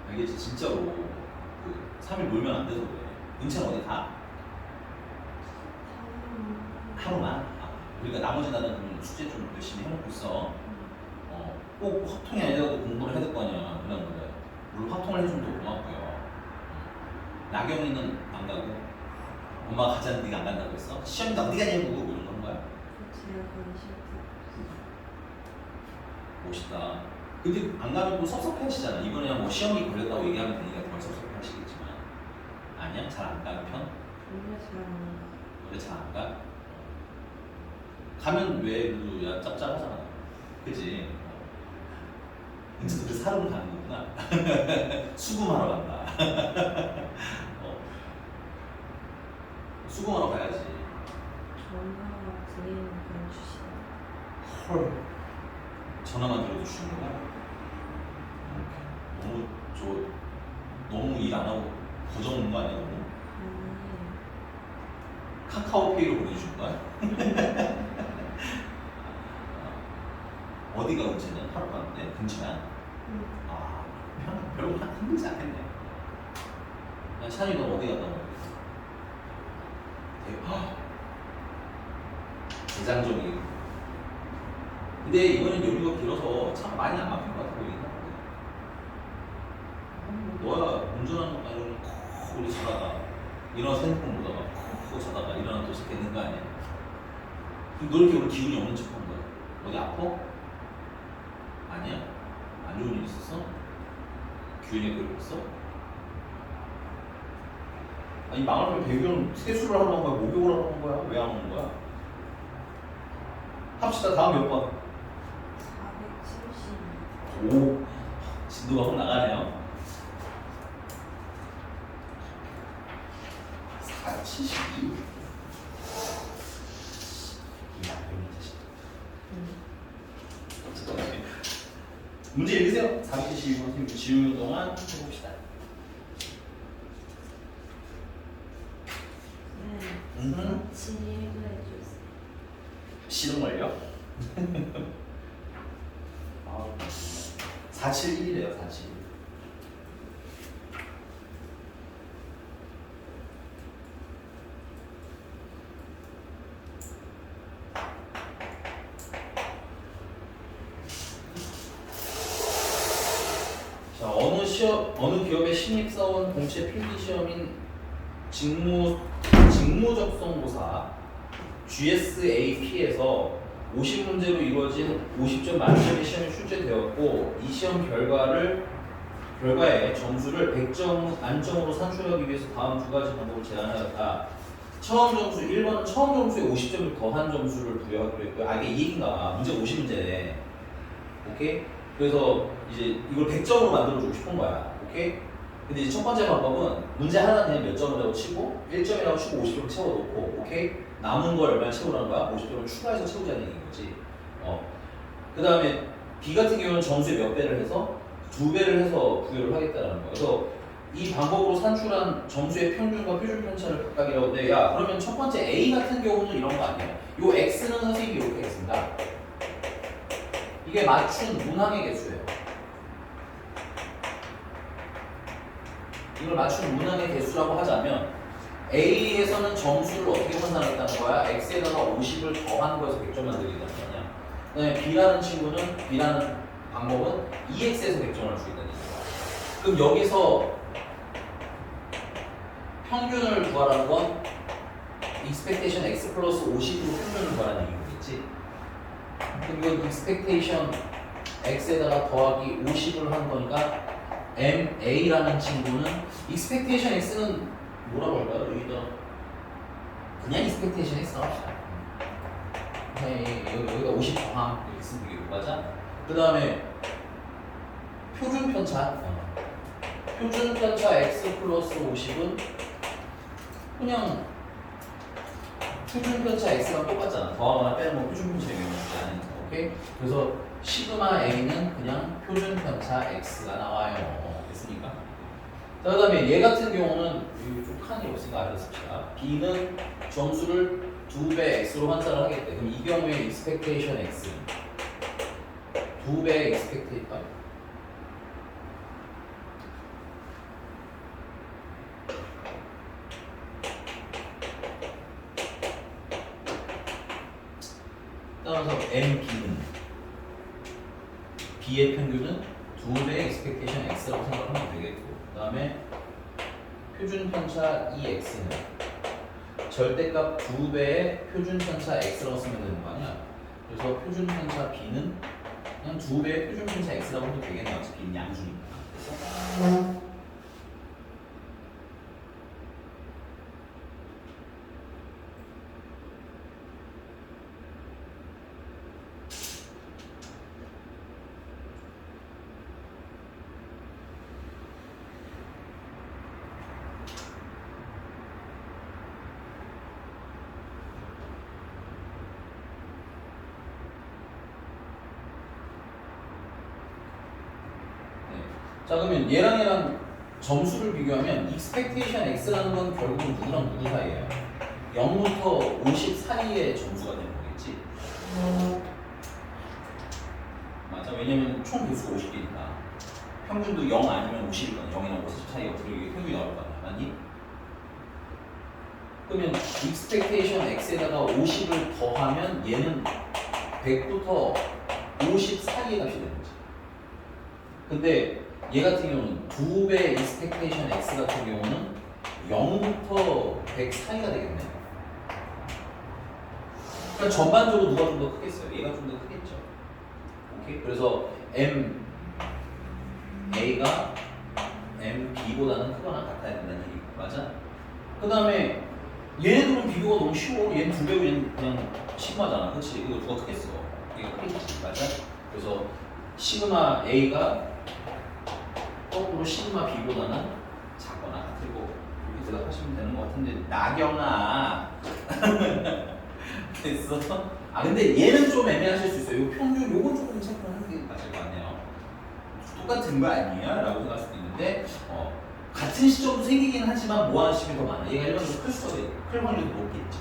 Speaker 1: 알겠지? 진짜로 그 3일 놀면 안 돼서 그래. 은채는 어디 가? 하루만? 아, 우리가 나머지 날은 그럼 숙제 좀 열심히 해놓고 있어. 꼭 화통이 아니라도 공부를 해야 될 거 아니야. 그냥 그래. 물론 화통을 해주면 더 고맙고요. 나경이는 안 가고 엄마가 가자는 네가 안 간다고 했어? 시험인데 어디 가냐고 뭐 이런 건 거야?
Speaker 3: 제가 가기 싫다.
Speaker 1: 멋있다. 근데 안 가면 또 섭섭해 하시잖아. 이번에 뭐 시험이 걸렸다고 얘기하면 되니까 덜 섭섭해 하시겠지만 아니야? 잘 안 가는 편?
Speaker 3: 원래 잘안
Speaker 1: 원래 잘 안 가? 가면 왜 그래도 야 짭짤하잖아. 그치? 은채도 그 사람 가는 거구나. 수금하러 간다. 수금하러 가야지.
Speaker 3: 전화가 드리는 건 주시다.
Speaker 1: 헐. 전화만 들어도 주는 거야? 너무 일 안 하고 고정 없는 거 아니야 너무?
Speaker 3: 아니
Speaker 1: 카카오페이로 보내주는 거야? 어디가 은채는 하루 가는데 근처야? 아 별로 힘들지 않겠네. 야 찬이 너 어디 갔다 온 대장정이. 근데 이번엔 여유가 길어서 참 많이 안 막힌 것 같아 보이긴 하는데. 너야 운전하는 거 아니면 콕 우리 자다가 일어나서 핸드폰 보다가 콕 자다가 일어나 도착했는 거 아니야? 그럼 너 이렇게 오늘 기운이 없는 척한 거야? 어디 아파? 아니야? 안 좋은 일 있었어? 기운이 괴롭혔어? 아니 망하면 배우는 세수를 하러 온 거야? 목욕을 하러 온 거야? 왜 안 오는 거야? 합시다. 다음 몇 번?
Speaker 3: 470.
Speaker 1: 오 진도가 확 나가네요. 472. 문제 읽으세요. 472번 선생님 지우는 동안 해봅시다.
Speaker 3: 네. 같이 읽어주세요.
Speaker 1: 싫은 걸요? 471이래요. 471. 자, 어느 기업의 신입사원 공채 필기 시험인 직무 직무적성고사 GSAP에서 50문제로 이루어진 50점 만점의 시험이 출제되었고 이 시험 결과의 점수를 100점 만점으로 산출하기 위해서 다음 두 가지 방법을 제안하였다. 처음 점수 1번은 처음 점수에 50점을 더한 점수를 부여하기로 했고요. 이게 이 얘기인가 봐. 문제 50문제네. 오케이? 그래서 이제 이걸 100점으로 만들어주고 싶은 거야. 오케이? 근데 이제 첫 번째 방법은 문제 하나 그냥 몇 점이라고 치고 1점이라고 치고 50점을 채워놓고 오케이? 남은 걸 얼마나 채우라는 거야? 50점을 추가해서 채우자는 얘기인 거지. 그 다음에 B 같은 경우는 점수의 몇 배를 해서 2배를 해서 부여를 하겠다는 거야. 그래서 이 방법으로 산출한 점수의 평균과 표준 편차를 각각이라고 하는데 야 그러면 첫 번째 A 같은 경우는 이런 거 아니에요. 요 X는 선생님이 이렇게 하겠습니다. 이게 맞춘 문항의 개수예요. 이걸 맞춘 문항의 개수라고 하자면 A에서는 점수를 어떻게 환산했다는 거야? X에다가 50을 더한 거에서 100점 만들기라는 거냐. 그다음에 B라는 친구는 B라는 방법은 EX에서 100점을 줄 수 있다는 얘기야. 그럼 여기서 평균을 구하라는 건 expectation X 플러스 50으로 평균을 구하라는 얘기겠지. 그럼 이건 expectation X에다가 더하기 50을 한 거니까 MA라는 친구는 expectation X는 뭐라고 할까요? 여기다 그냥 expectation X 나옵시다. 여기다 50 더함 이렇게 쓰면 되겠고 맞아? 그 다음에 표준 편차 표준 편차 X 플러스 50은 그냥 표준 편차 X랑 똑같잖아. 더하거나 빼는 건 표준 편차 영역이지 않으니까. 오케이? 그래서 시그마 A는 그냥 표준 편차 X가 나와요. 됐습니까? 자, 그 다음에 얘 같은 경우는 여기 좀 칸이 없으니까 알아듣습시다. B는 점수를 2배 X로 환산을 하겠대. 그럼 이 경우에 expectation X는 2배 expectation 따라서 MB는 B의 평균은 2배 expectation X라고 생각하면 되겠고 그 다음에 표준 편차 EX는 절대값 2배의 표준 편차 X라고 쓰면 되는 거 아니야? 그래서 표준 편차 B는 그냥 2배의 표준 편차 X라고 해도 되겠네. 어차피 B는 양수니까. 됐어? 자 그러면 얘랑 점수를 비교하면 expectation x라는 건 결국은 누구랑 누구 사이예요? 0부터 50 사이의 점수가 되는 거겠지? 맞아. 왜냐면 총 개수가 50개니까 평균도 0 아니면 50이거든. 0이랑 50 사이 어떻게 이게 평균이 나올 거 아니야. 맞니? 그러면 expectation x에다가 50을 더하면 얘는 100부터 50 사이의 값이 되는 거지. 근데 얘 같은 경우는 2배 expectation x 같은 경우는 0부터 100 사이가 되겠네. 그러니까 전반적으로 누가 좀 더 크겠어요? 얘가 좀 더 크겠죠. 오케이? 그래서 MA가 MB보다는 크거나 같아야 된다는 얘기 맞아? 그 다음에 얘네들은 비교가 너무 쉬워. 얘는 2배고 얘는 그냥 시그마잖아. 그치? 이거 누가 크겠어? 얘가 크겠지. 맞아? 그래서 시그마 A가 거꾸로 시그마 B보다는 작거나 같고 이렇게 대답하시면 되는 것 같은데 나경아 됐어? 근데 얘는 좀 애매하실 수 있어요. 요 평균 요건 조금 체크하는 게 맞을 것 같네요. 똑같은 거 아니에요? 라고 생각할 수도 있는데 같은 시점도 생기긴 하지만 뭐 하는 시점이 더 많아. 얘가 일반적으로 클 수가 있고 클 확률도 높겠지.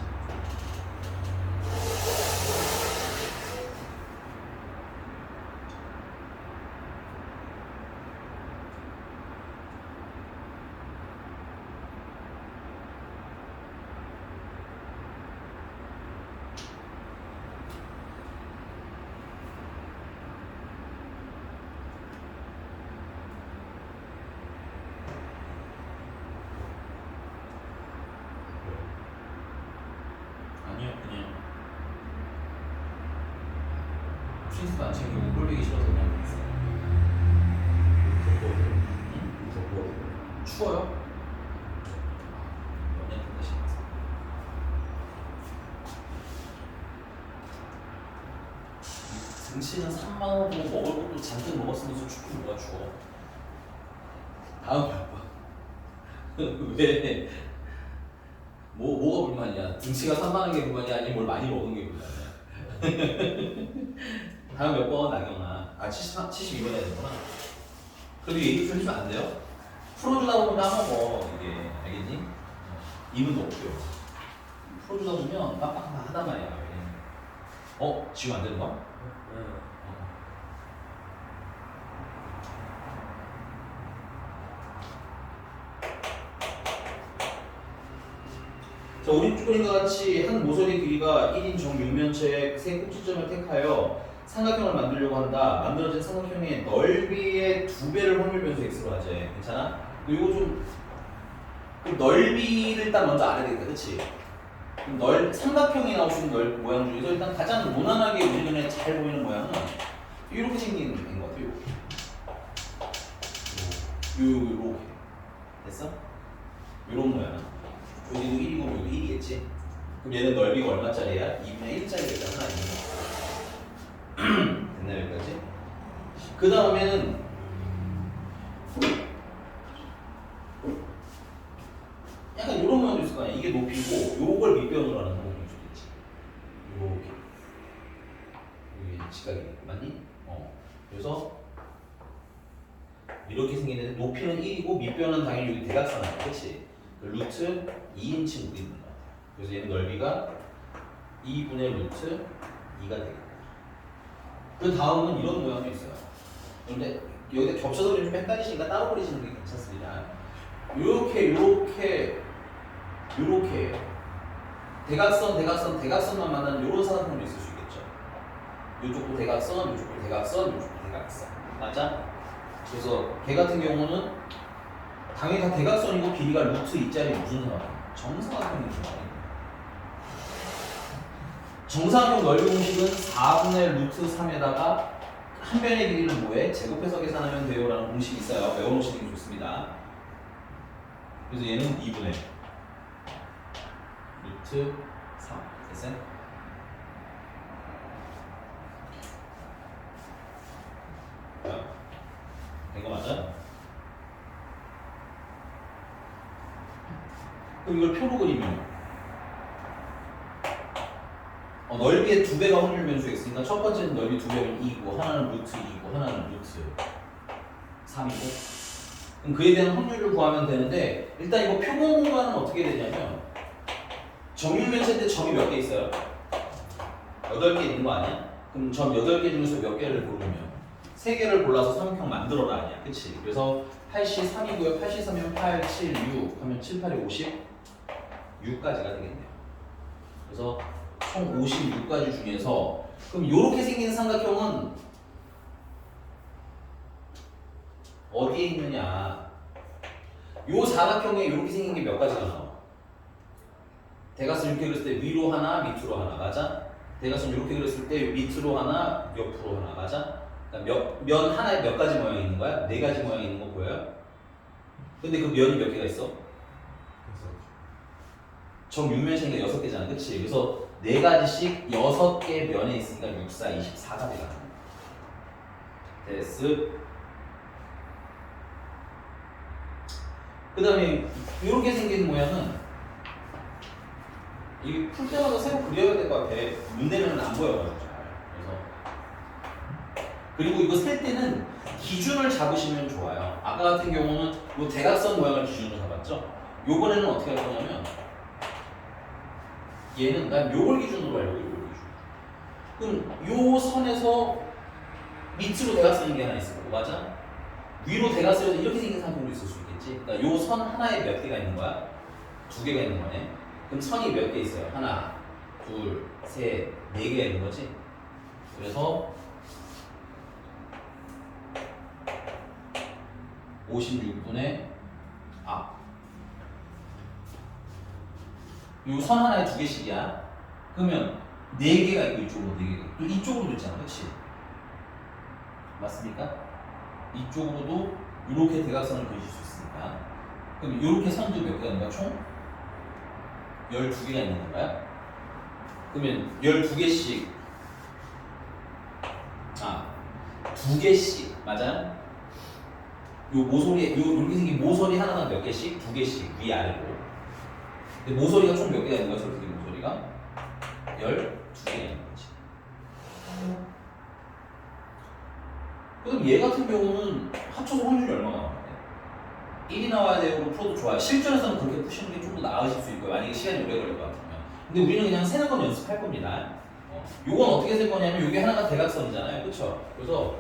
Speaker 1: 층수도 안 챙기고 꼴보기 싫어서 그냥 했어. 추워요? 연애 끝내시 등치는 3만 원 보고 먹을 것도 잔뜩 먹었으면서 축구 뭐가 추워. 다음 봐. 왜? 뭐가 불만이야? 등치가 3만 원게 불만이 아니면 뭘 많이 먹은 게 불만이야. 다음 몇 번 나경아? 아 72번 해야 되구나. 그래도 얘기 좀 해주면 안 돼요? 풀어주다 보면 까먹어 이게 알겠니? 입은 높여. 풀어주다 보면 빡빡하단 말이야. 지금 안 되는 거야? 자, 오른쪽 그림과 같이 한 모서리 길이가 1인 정육면체의 세 꼭지점을 택하여 삼각형을 만들려고 한다. 만들어진 삼각형의 넓이의 2배를 확률 변수 x로 하재. 괜찮아? 이거 좀 넓이를 일단 먼저 알아야 되겠다. 그치? 삼각형이 나오시는 모양 중에서 일단 가장 무난하게 우리 눈에 잘 보이는 모양은 이렇게 생긴 것 같아. 요렇게 됐어? 요런 모양. 여기도 1이고 여기도 1이겠지? 그럼 얘는 넓이가 얼마짜리야? 2분의 1짜리겠잖아. 됐나 여기까지? 그 다음에는 약간 요런 모양도 있을 거 아니야. 이게 높이고 요걸 밑변으로 하는 모양일 수도 있지. 요렇게 이게 직각이 맞니? 그래서 이렇게 생기는데 높이는 1이고 밑변은 당연히 여기 대각선이야. 그치? 루트 2인칭 우리 있는 것 같아. 그래서 얘는 넓이가 2분의 루트 2가 되겠다. 그 다음은 이런 모양도 있어요. 그런데 여기다 겹쳐서 좀 헷갈리시니까 따로 그리시는 게 괜찮습니다. 요렇게 대각선만 만나는 요런 사각형도 있을 수 있겠죠. 요쪽도 대각선, 요쪽도 대각선, 요쪽도 대각선. 맞아? 그래서 걔 같은 경우는 당연히 다 대각선이고 길이가 루트 2짜리 무슨 사각형? 정사각형이죠. 정사각형 넓이 공식은 4분의 루트 3에다가 한 변의 길이는 뭐해? 제곱해서 계산하면 돼요 라는 공식이 있어요. 외워놓으시는 게 좋습니다. 그래서 얘는 2분의 루트 3 됐어요? 된 거 맞아? 그럼 이걸 표로 그리면 넓이의 2배가 확률 변수가 있으니까 첫 번째는 넓이 2배는 2이고 하나는 루트 2이고 하나는 루트 3이고 그럼 그에 대한 확률을 구하면 되는데 일단 이거 표본 공간은 어떻게 되냐면 정육면체인데 점이 몇 개 있어요? 8개 있는 거 아니야? 그럼 점 8개 중에서 몇 개를 고르면 3개를 골라서 삼각형 만들어라 아니야. 그치? 그래서 8시 3이고요. 8시 3이면 8, 7, 6 하면 7, 8이 56까지가 되겠네요. 그래서 총 56가지 중에서 그럼 이렇게 생긴 삼각형은 어디에 있느냐? 요 사각형에 이렇게 생긴 게 몇 가지가 나와? 대각선 이렇게 그렸을 때 위로 하나, 밑으로 하나, 맞아? 대각선 이렇게 그렸을 때 밑으로 하나, 옆으로 하나, 맞아? 그러니까 면 하나에 몇 가지 모양이 있는 거야? 4가지 모양이 있는 거 보여요? 근데 그 면이 몇 개가 있어? 정육면체니까 6개잖아, 그치? 그래서 4가지씩 6개 면에 있으니까 6, 4, 24가 되잖아. 됐어. 그 다음에 이렇게 생긴 모양은 이게 풀 때마다 새로 그려야 될 것 같아. 눈에는 안 보여가지고 잘. 그래서 그리고 이거 셀 때는 기준을 잡으시면 좋아요. 아까 같은 경우는 이 대각선 모양을 기준으로 잡았죠. 요번에는 어떻게 할 거냐면 얘는 난 요걸 기준으로 하려고 요걸 기준. 그럼 요 선에서 밑으로 대각선인 게 하나 있을 거고 맞아? 위로 대각선에서 이렇게 생긴 삼각형도 있을 수 있겠지. 그러니까 요 선 하나에 몇 개가 있는 거야? 2개가 있는 거네. 그럼 선이 몇 개 있어요? 하나, 둘, 셋, 4개가 있는 거지. 그래서 56분의 요 선 하나에 2개씩이야. 그러면 4개가 있고 이쪽으로 4개가 있고 또 이쪽으로도 있잖아, 그렇지? 맞습니까? 이쪽으로도 이렇게 대각선을 그리실 수 있으니까. 그럼 이렇게 선도 몇 개가 있는 거야? 총 12개가 있는 건가요? 그러면 12개씩 2개씩 맞아요? 요 모서리 이렇게 생긴 모서리 하나당 몇 개씩? 2개씩 위아래로. 근데 모서리가 총 몇 개가 있는 거야? 솔직히 모서리가 12개가 있는 거지. 그럼 얘 같은 경우는 합쳐서 확률이 얼마가 나와요? 1이 나와야 되고 풀어도 좋아요. 실전에서는 그렇게 푸시는 게 좀 더 나으실 수 있고요. 만약에 시간이 오래 걸릴 것 같으면. 근데 우리는 그냥 세는 건 연습할 겁니다. 요건 어떻게 될 거냐면 요게 하나가 대각선이잖아요. 그쵸? 그래서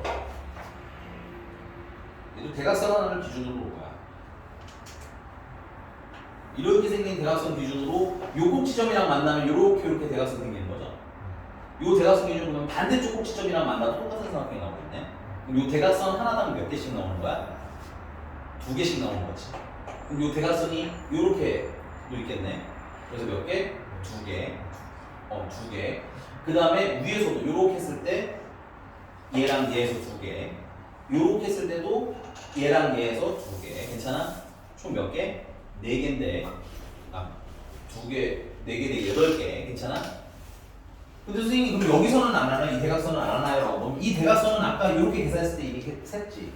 Speaker 1: 얘도 대각선 하나를 기준으로 볼 거야. 이렇게 생긴 대각선 기준으로 요 꼭지점이랑 만나면 요렇게 대각선 생기는 거죠. 요 대각선 기준으로 보면 반대쪽 꼭지점이랑 만나도 똑같은 삼각형이 나오고 있네. 그럼 요 대각선 하나당 몇 개씩 나오는 거야? 2개씩 나오는 거지. 그럼 요 대각선이 요렇게 있겠네. 그래서 몇 개? 2개. 2개. 그 다음에 위에서도 요렇게 했을 때 얘랑 얘에서 2개. 요렇게 했을 때도 얘랑 얘에서 2개. 괜찮아? 총 몇 개? 4개인데 2개, 4개, 8개. 괜찮아? 근데 선생님 그럼 여기서는 안 하나요? 이 대각선은 안 하나요? 그럼 이 대각선은 아까 이렇게 계산했을 때 이렇게 셌지.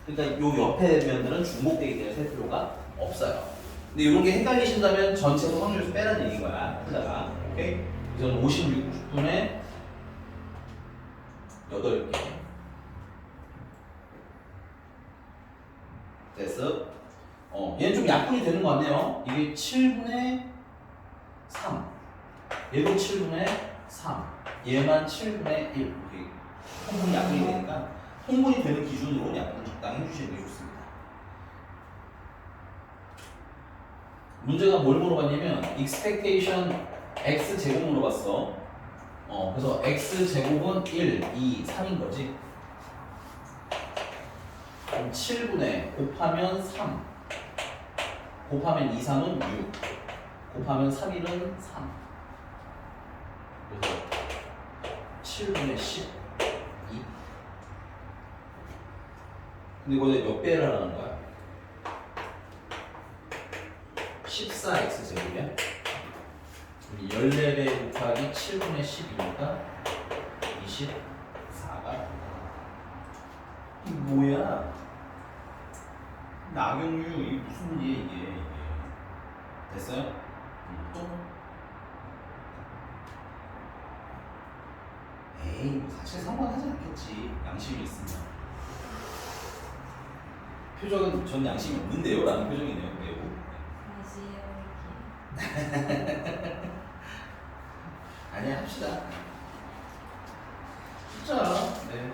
Speaker 1: 그러니까 요 옆에 면들은 중복되기 때문에 셀 필요가 없어요. 근데 이런 게 헷갈리신다면 전체에서 확률에서 빼라는 얘기인 거야. 하다가 오케이? 그래서 56분에 8개. 됐어? 얘는 좀 약분이 되는 것 같네요. 이게 7분의 3. 얘도 7분의 3. 얘만 7분의 1. 이렇게 통분이 약분이 되니까 통분이 되는 기준으로 약분 적당히 해주시는 게 좋습니다. 문제가 뭘 물어봤냐면 expectation x제곱 물어봤어. 그래서 x제곱은 1, 2, 3인 거지. 그럼 7분의 곱하면 3 곱하면 2, 3은 6 곱하면 3, 1은 3. 그래서 7분의 12. 근데 이거 몇 배를 하라는 거야? 14x 제곱이야? 14배 곱하기 7분의 12니까 24가 이게 뭐야? 나경유 이게 무슨 일이야 이게? 됐어요? 또? 에이 뭐 사실 상관하지 않겠지. 양심이 있으면. 표정은 전 양심이 없는데요? 라는 표정이네요. 매우. 아니야 합시다. 진짜. 네.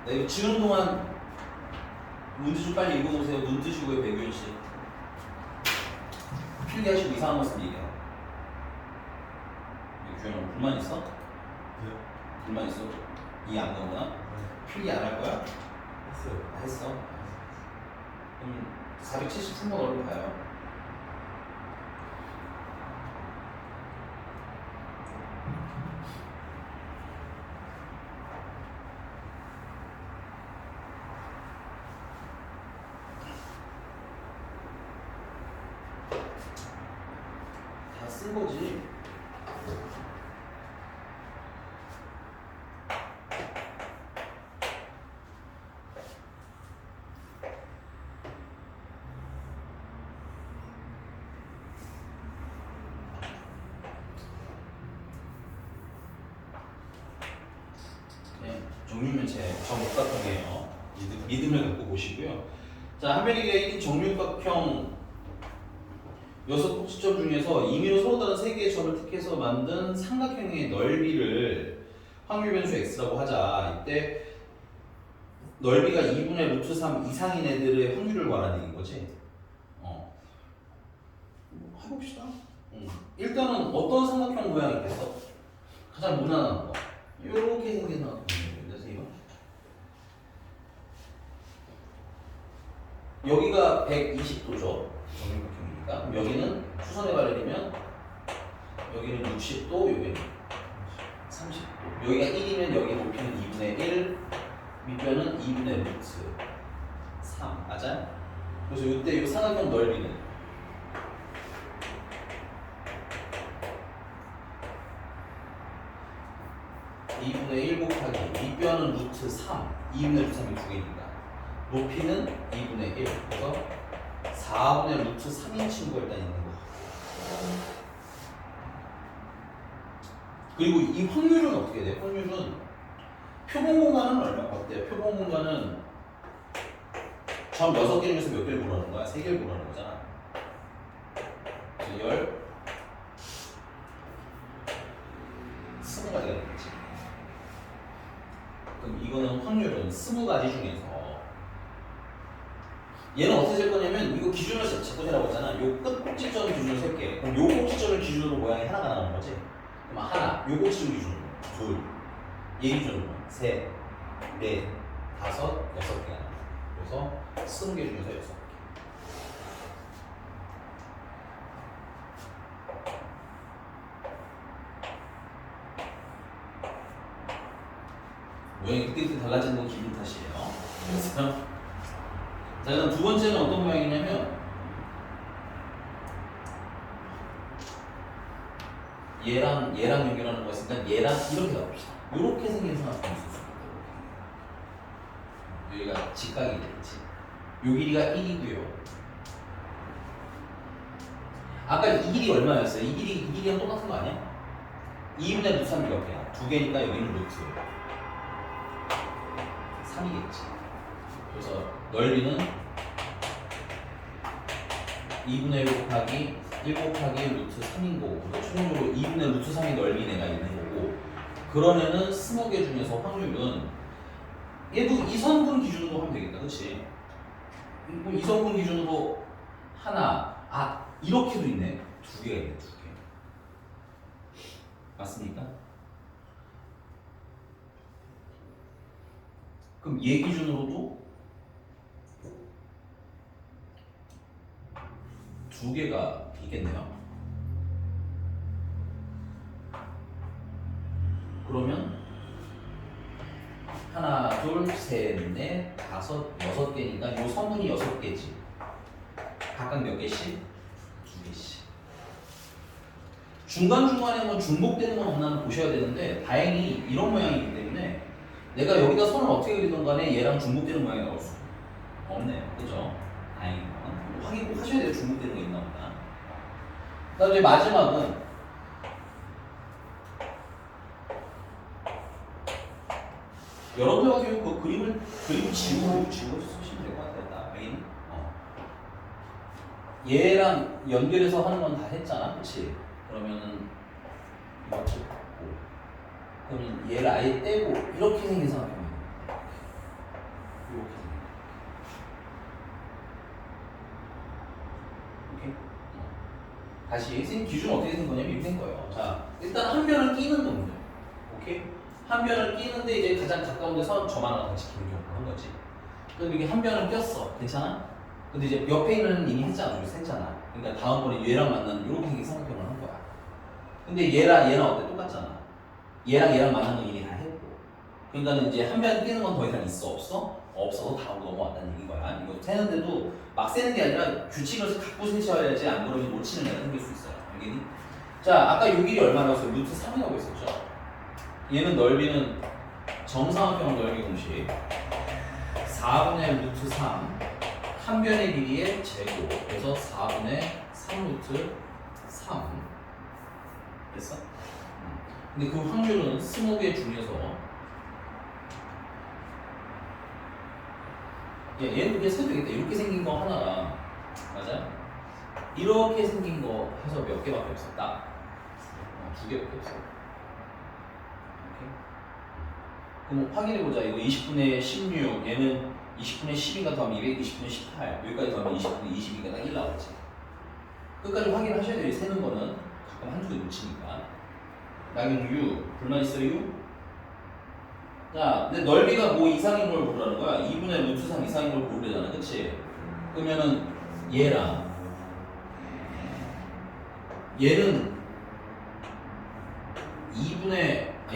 Speaker 1: 네, 이거 지우는 동안 문제 좀 빨리 읽어보세요. 눈 뜨시고요, 백윤 씨. 필기하시고 이상한 말씀 얘기해요. 규현아, 불만 있어?
Speaker 2: 네.
Speaker 1: 불만 있어? 이해 안 가거나? 필기 안 할 거야?
Speaker 2: 했어요.
Speaker 1: 했어. 그럼 470 풀만 얼른 봐요. 다 쓴 거지. 정육면체 정육각형이에요. 믿음을 갖고 보시고요. 자, 한별이가 1인 정육각형 6꼭지점 중에서 임의로 서로 다른 3개의 점을 택해서 만든 삼각형의 넓이를 확률 변수 x라고 하자. 이때 넓이가 2분의 루트 3 이상인 애들의 확률을 구하라는 얘기인 거지. 해봅시다. 일단은 어떤 삼각형 모양이 있겠어? 가장 무난한 거. 이렇게 생긴 삼각형입니다. 여기가 120도죠. 정육각형이니까. 그럼 여기는 수선의 발열이면 여기는 60도, 여기는 30도. 30도. 여기가 1이면 여기 높이는 2분의 1, 밑변은 2분의 루트 3. 맞아요? 그래서 이때 이 삼각형 넓이는 2분의 1 곱하기 밑변은 루트 3. 2분의 루트 3이 두 개니까. 높이는 2분의 1. 그래서 4분의 루트 3인 친구가 일단 있는 거. 그리고 이 확률은 어떻게 돼요? 확률은 표본 공간은 얼마 어때요? 표본 공간은 점 6개 중에서 몇 개를 보라는 거야? 3개를 보라는 거잖아. 그래서 20가지가 되겠지. 그럼 이거는 확률은 20가지 중에서 얘는 어떻게 될 거냐면 이거 기준을 잡고 세라고 했잖아. 요 끝 꼭지점 기준으로 셀게. 그럼 요 꼭지점을 기준으로 모양이 하나가 나오는 거지. 그럼 하나, 요 꼭지점 기준으로 둘, 얘 기준으로 셋, 넷, 다섯, 6개가 나와. 그래서 20개 중에서 6개. 모양이 그때그때 달라지는 건 기분 탓이에요. 그래서 자, 그럼 두 번째는 어떤 모양이냐면 얘랑 연결하는 거였으니까 얘랑 이렇게 가봅시다. 이렇게 생긴 삼각형이 있었습니다. 여기가 직각이 되겠지. 요 길이가 1이고요. 아까 이 길이 얼마였어요? 이 길이랑 똑같은 거 아니야? 2분의 루트 3이 몇 개야? 두 개니까 여기는 루트 3이겠지. 그래서 넓이는 2분의 1 곱하기 1 곱하기 루트 3인 거고, 그래서 최종적으로 2분의 루트 3의 넓이 내가 있는 거고, 그런 애는 20개 중에서 확률은 얘도 이성분 기준으로 하면 되겠다, 그렇지? 이성분 기준으로 하나, 이렇게도 있네. 두 개가 있네, 두 개. 맞습니까? 그럼 얘 기준으로도 두 개가 있겠네요. 그러면 하나, 둘, 셋, 넷, 다섯, 6개니까 이 선분이 6개지. 각각 몇 개씩? 2개씩. 중간중간에 뭐 중복되는 건 없나 보셔야 되는데 다행히 이런 모양이기 때문에 내가 여기다 선을 어떻게 그리든 간에 얘랑 중복되는 모양이 나올 수 없네요. 그죠? 다행인 건. 확인 꼭 하셔야 돼요. 중복되는 거 있나 보다. 그 다음에 마지막은 여러분들 같은 경우 그 그림 지우고 쓰시면 될 것 같아요. 나 메인. 얘랑 연결해서 하는 건 다 했잖아, 그렇지? 그러면은 이렇게 받고, 그러면 얘를 아예 떼고 이렇게 생긴 삼각형이 이렇게 생긴. 오케이? 다시 선생님 기준 어떻게 된 거냐면 이렇게 된 거예요. 자, 일단 한 변을 끼는 놈들. 오케이? 한 변을 끼는데 이제 가장 가까운 데서 점 하나 같이 기는 경우를 한 거지. 그럼 이게 한 변을 꼈어. 괜찮아? 근데 이제 옆에 있는 이미 했잖아. 여기서 했잖아. 그러니까 다음번에 얘랑 만나는 이렇게 생긴 삼각형을 한 거야. 근데 얘랑 어때? 똑같잖아. 얘랑 만나는 건 이미 다 했고. 그러니까 이제 한 변 끼는 건 더 이상 있어? 없어? 없어서 다음으로 넘어왔다는 얘기인 거야. 이거 세는데도 막 세는 게 아니라 규칙을 갖고 세셔야지, 안 그러면 놓치는 애가 생길 수 있어요. 알겠니? 자, 아까 요 길이 얼마라고 했어요? 루트 3이라고 했었죠. 얘는 넓이는 정삼각형 넓이 공식 4분의 루트 3 한 변의 길이의 제곱, 그래서 4분의 3 루트 3 됐어? 근데 그 확률은 20개 중에서 얘는 이렇게 세도 되겠다. 이렇게 생긴 거 하나랑, 맞아요? 이렇게 생긴 거 해서 몇 개밖에 없었다. 2개밖에 없어. 그럼 확인해보자. 이거 20분의 16, 얘는 20분의 10인가 더하면 200, 20분의 18, 여기까지 더하면 20분의 22가 딱 1 나왔지. 끝까지 확인하셔야 돼요. 세는 거는 가끔 한두 개 놓치니까. 나경 U, 불만 있어 U? 자, 근데 넓이가 뭐 이상인 걸 고르라는 거야. 2분의 루트 3 이상인 걸 고르려잖아. 그치? 그러면은 얘랑 얘는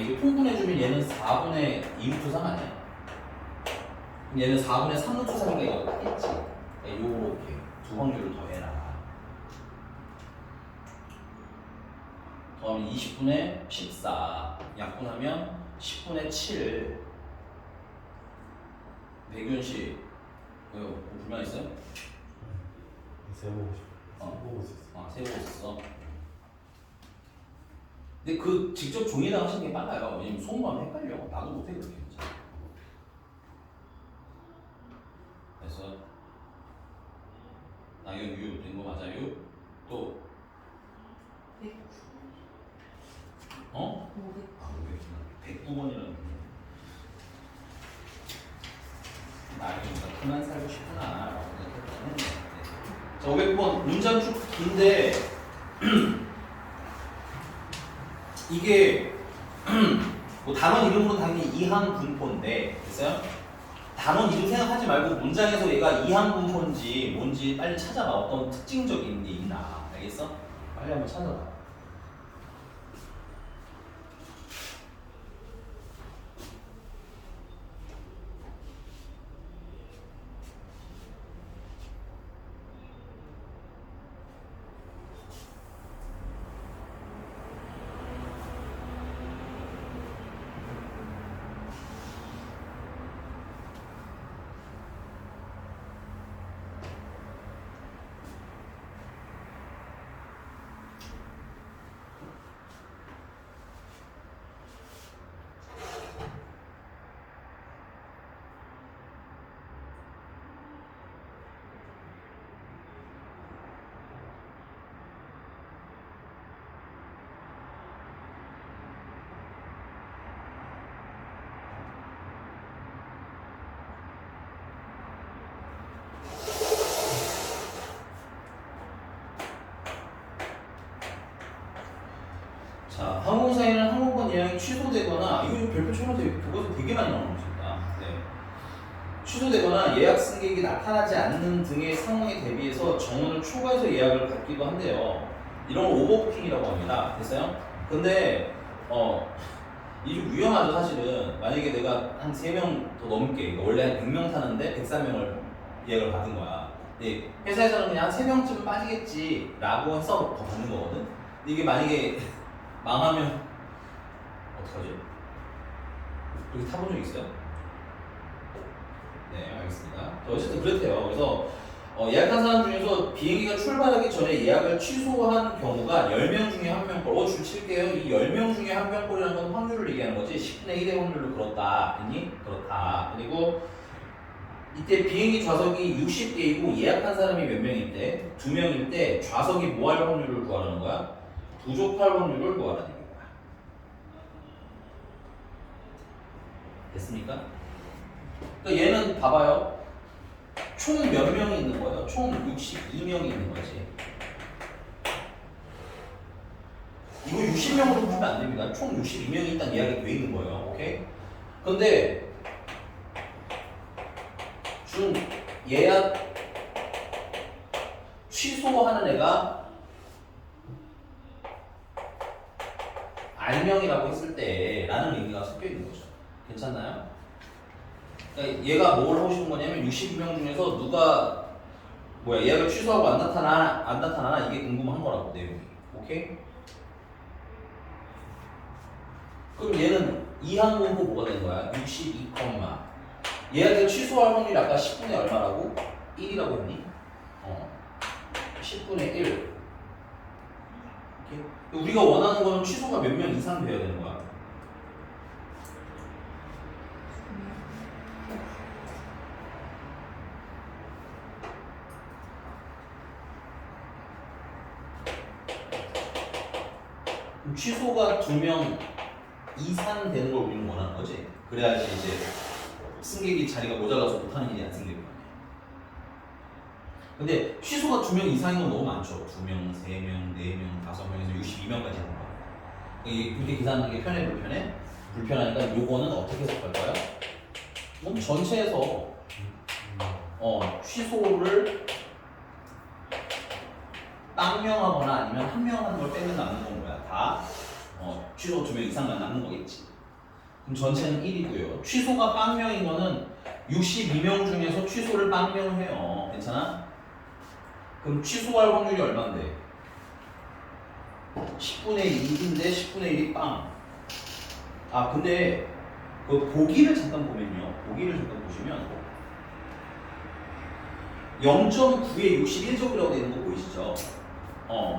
Speaker 1: 이게 통분해주면 얘는 4분의 2루트 3 아니야? 그럼 얘는 4분의 3루트 3이니까 이거 같겠지. 요렇게 두 확률을 더해라. 더하면 20분의 14 약분하면 10분의 7. 백윤씨 왜요? 뭐 불만 있어요?
Speaker 2: 세보고 싶어.
Speaker 1: 어.
Speaker 2: 보고 있었어.
Speaker 1: 아 세우고 있었어. 근데 그 직접 종이에다 하시는 게 빨라요. 왜냐면 소음하면 헷갈려. 나도 못해 그렇게. 그래서 나경 유 된 거 맞아요? 또
Speaker 3: 109.
Speaker 1: 어?
Speaker 3: 500.
Speaker 1: 아, 109번이라는 나경이가 그만 살고 싶구나 라고 생각했는데 자 500번 문장 쭉 긴데 이게 뭐 단원 이름으로 당연히 이항 분포인데 됐어요? 단원 이름 생각하지 말고 문장에서 얘가 이항 분포인지 뭔지 빨리 찾아봐. 어떤 특징적인 게 있나 알겠어? 빨리 한번 찾아봐. 자, 항공사에는 항공권 예약이 취소되거나 이거 별표처럼 교과서 되게 많이 나오는 것입니다. 네. 취소되거나 예약 승객이 나타나지 않는 등의 상황에 대비해서 정원을 초과해서 예약을 받기도 한대요. 이런 걸 오버부킹이라고 합니다. 됐어요? 근데 이게 좀 위험하죠 사실은. 만약에 내가 한 3명 더 넘게 그러니까 원래 한 100명 타는데 103명을 예약을 받은 거야. 근데 회사에서는 그냥 한 3명쯤 빠지겠지 라고 해서 더 받는 거거든. 근데 이게 만약에 망하면 어떡하지? 여기 타본 적 있어요? 네, 알겠습니다. 어쨌든 그렇대요. 그래서 예약한 사람 중에서 비행기가 출발하기 전에 예약을 취소한 경우가 10명 중에 1명꼴. 줄 칠게요. 이 10명 중에 1명꼴이라는 건 확률을 얘기하는 거지. 10분의 1의 확률로 그렇다. 아니? 그렇다. 그리고 이때 비행기 좌석이 60개이고 예약한 사람이 몇 명일 때? 2명일 때 좌석이 뭐 할 확률을 구하라는 거야? 부족할 확률을 구하라는 얘기야. 됐습니까? 그러니까 얘는 봐봐요. 총 몇 명이 있는 거예요? 총 62명이 있는 거지. 이거 60명으로 보면 안 됩니다. 총 62명이 일단 예약이 돼 있는 거예요. 오케이? 근데 준 예약 취소하는 애가 R명이라고 했을 때 라는 의미가 섞여 있는 거죠. 괜찮나요? 그러니까 얘가 뭘 하고 싶은 거냐면 62명 중에서 누가 예약을 취소하고 안 나타나나 이게 궁금한 거라고 내용이. 오케이? 그럼 얘는 이항분포 뭐가 되는 거야? 62, 예약을 취소할 확률이 아까 10분의 얼마라고? 1이라고 했니? 10분의 1. 오케이? 우리가 원하는 거는 취소가 몇 명 이상 돼야 되는 거야. 취소가 2명 이상 되는 걸 우리는 원하는 거지. 그래야지 이제 승객이 자리가 모자라서 못하는 일이 안 생기는 거야. 근데 취소가 2명 이상인 건 너무 많죠. 2명, 3명, 4명, 5명에서 62명까지 하는 거야. 이렇게 계산하는 게 편해, 불편해? 불편하니까 요거는 어떻게 해석할 거야? 몸 전체에서 취소를 딱 명하거나 아니면 한 명 하는 걸 빼면 남는 건 뭐야? 다 취소 2명 이상만 남는 거겠지. 그럼 전체는 1이고요. 취소가 빵명인 거는 62명 중에서 취소를 빵명을 해요. 괜찮아? 그럼 취소할 확률이 얼마인데? 10분의 1인데 10분의 1이 빵. 아 근데 그 보기를 잠깐 보면요. 보기를 잠깐 보시면 0.9에 61적이라고 되어 있는 거 보이시죠?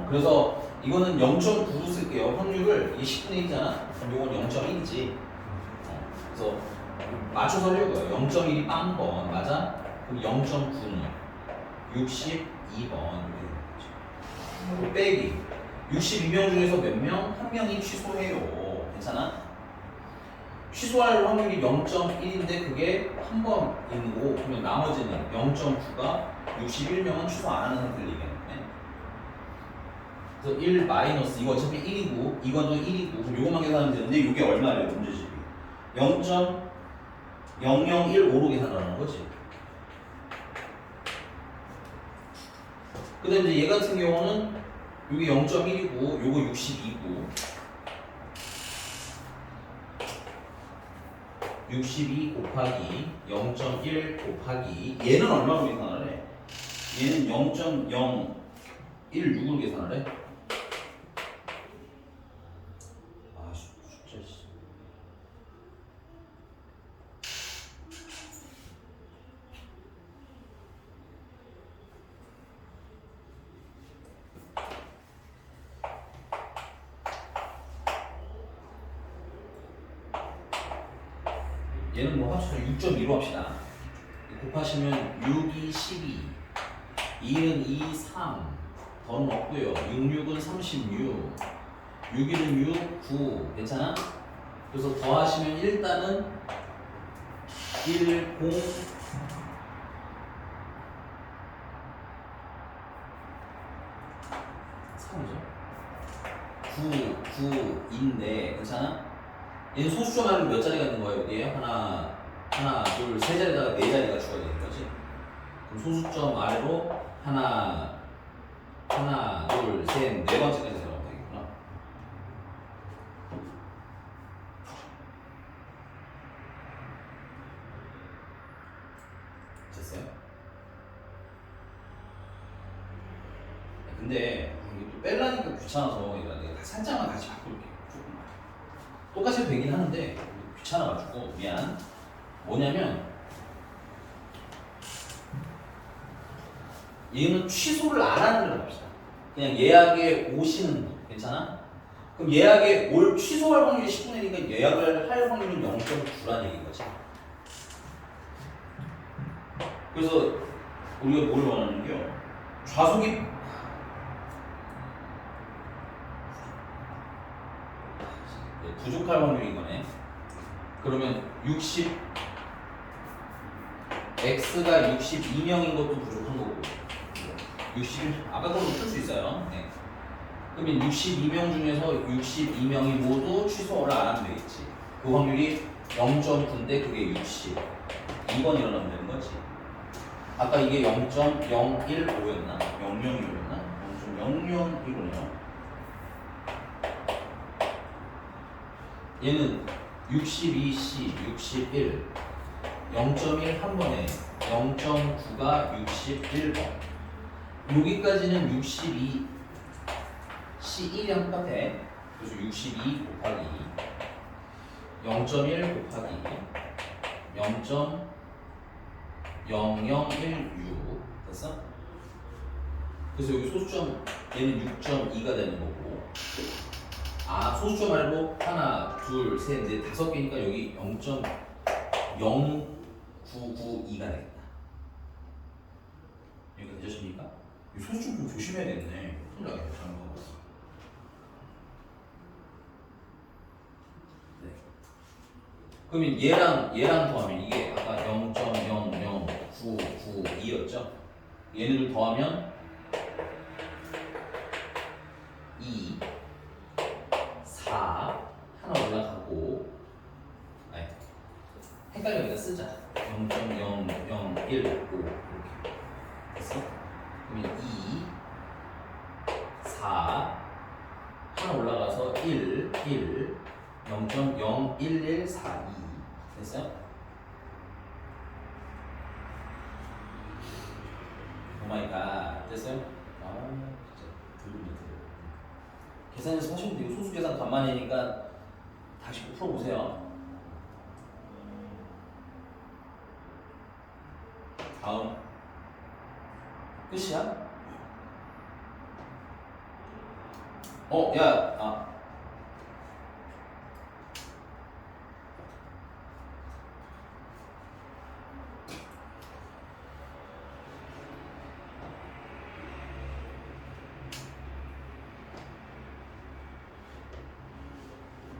Speaker 1: 그래서 이거는 0.9로 쓸게요. 확률을 이게 10분의 1이잖아. 그럼 이건 0.1이지. 그래서 맞춰서 하려고요. 0.1이 빵번 맞아? 그럼 0.9는 62번 이렇게 되는 거죠. 빼기 62명 중에서 몇 명? 한 명이 취소해요. 괜찮아? 취소할 확률이 0.1인데 그게 한 번 있는 거고 그러면 나머지는 0.9가 61명은 취소 안 하는 상태를 얘기하는 거네. 그래서 1 마이너스 이거 어차피 1이고 이거도 1이고 그럼 요것만 계산하면 되는데 이게 얼마래요 문제집이 0.0015로 계산하는 거지. 그 다음에 이제 얘 같은 경우는 요게 0.1이고 요거 62고 62 곱하기 0.1 곱하기 얘는 얼마로 계산을 해? 얘는 0.016으로 계산을 해? 아 숫자 씨. 얘는 뭐 합쳐서 6.2로 합시다. 곱하시면 6이 12, 2는 2, 3, 더는 없고요. 6, 6은 36, 6, 1은 6, 9 괜찮아? 그래서 더하시면 일단은 1, 0, 3이죠. 9, 9인데 괜찮아? 얘는 소수점 안에 몇 자리가 있는 거예요? 여기에요? 하나, 둘, 세 자리다가 네 자리가 추가되어 있는 거지. 그럼 소수점 아래로 하나, 둘, 셋, 네 번째까지 들어가면 되겠구나. 됐어요? 근데 이게 또 빼려니까 귀찮아서 내가 다 살짝만 다시 바꿀게요. 조금만. 똑같이 되긴 하는데 귀찮아가지고 미안. 뭐냐면 얘는 취소를 안 하는 걸 합시다. 그냥 예약에 오시는 분 괜찮아? 그럼 예약에 올 취소할 확률이 10분의 1이니까 예약을 할 확률은 0.9라는 얘기인 거지. 그래서 우리가 뭘 원하는겨? 좌석이 부족할 확률인 거네. 그러면 60 x가 62명인 것도 부족한 거고 61 아까 그걸로 풀 수 있어요. 네. 그러면 62명 중에서 62명이 모두 취소를 안 하면 되겠지. 그 확률이 0.9인데 그게 60 2번 일어나면 되는 거지. 아까 이게 0.015였나? 001이었나? 0.001이네요. 얘는 62C, 61, 0.1 한 번에 0.9가 61번. 여기까지는 62, C1이랑 똑같아. 그래서 62 곱하기 0.1 곱하기 0.0016 됐어? 그래서 여기 소수점 얘는 6.2가 되는 거고 아 소수점 말고 하나, 둘, 셋, 넷, 다섯 개니까 여기 0.0992가 되겠다. 여기가 되셨습니까? 이 소수점 좀 조심해야겠네. 큰일 나겠네. 잘못. 네. 그러면 얘랑 더하면 이게 아까 0.00992였죠? 얘네들 더하면 2 4 하나 올라가고 아니 헷갈리니까 쓰자 0.0015 이렇게 됐어? 그러면 2 4 하나 올라가서 1 1 0.01142 됐어요? 오마이갓 됐어요? 아 진짜 들리네. 계산해서 하시면 돼요. 소수 계산 간만이니까 다시 꼭 풀어보세요. 다음 끝이야? 야,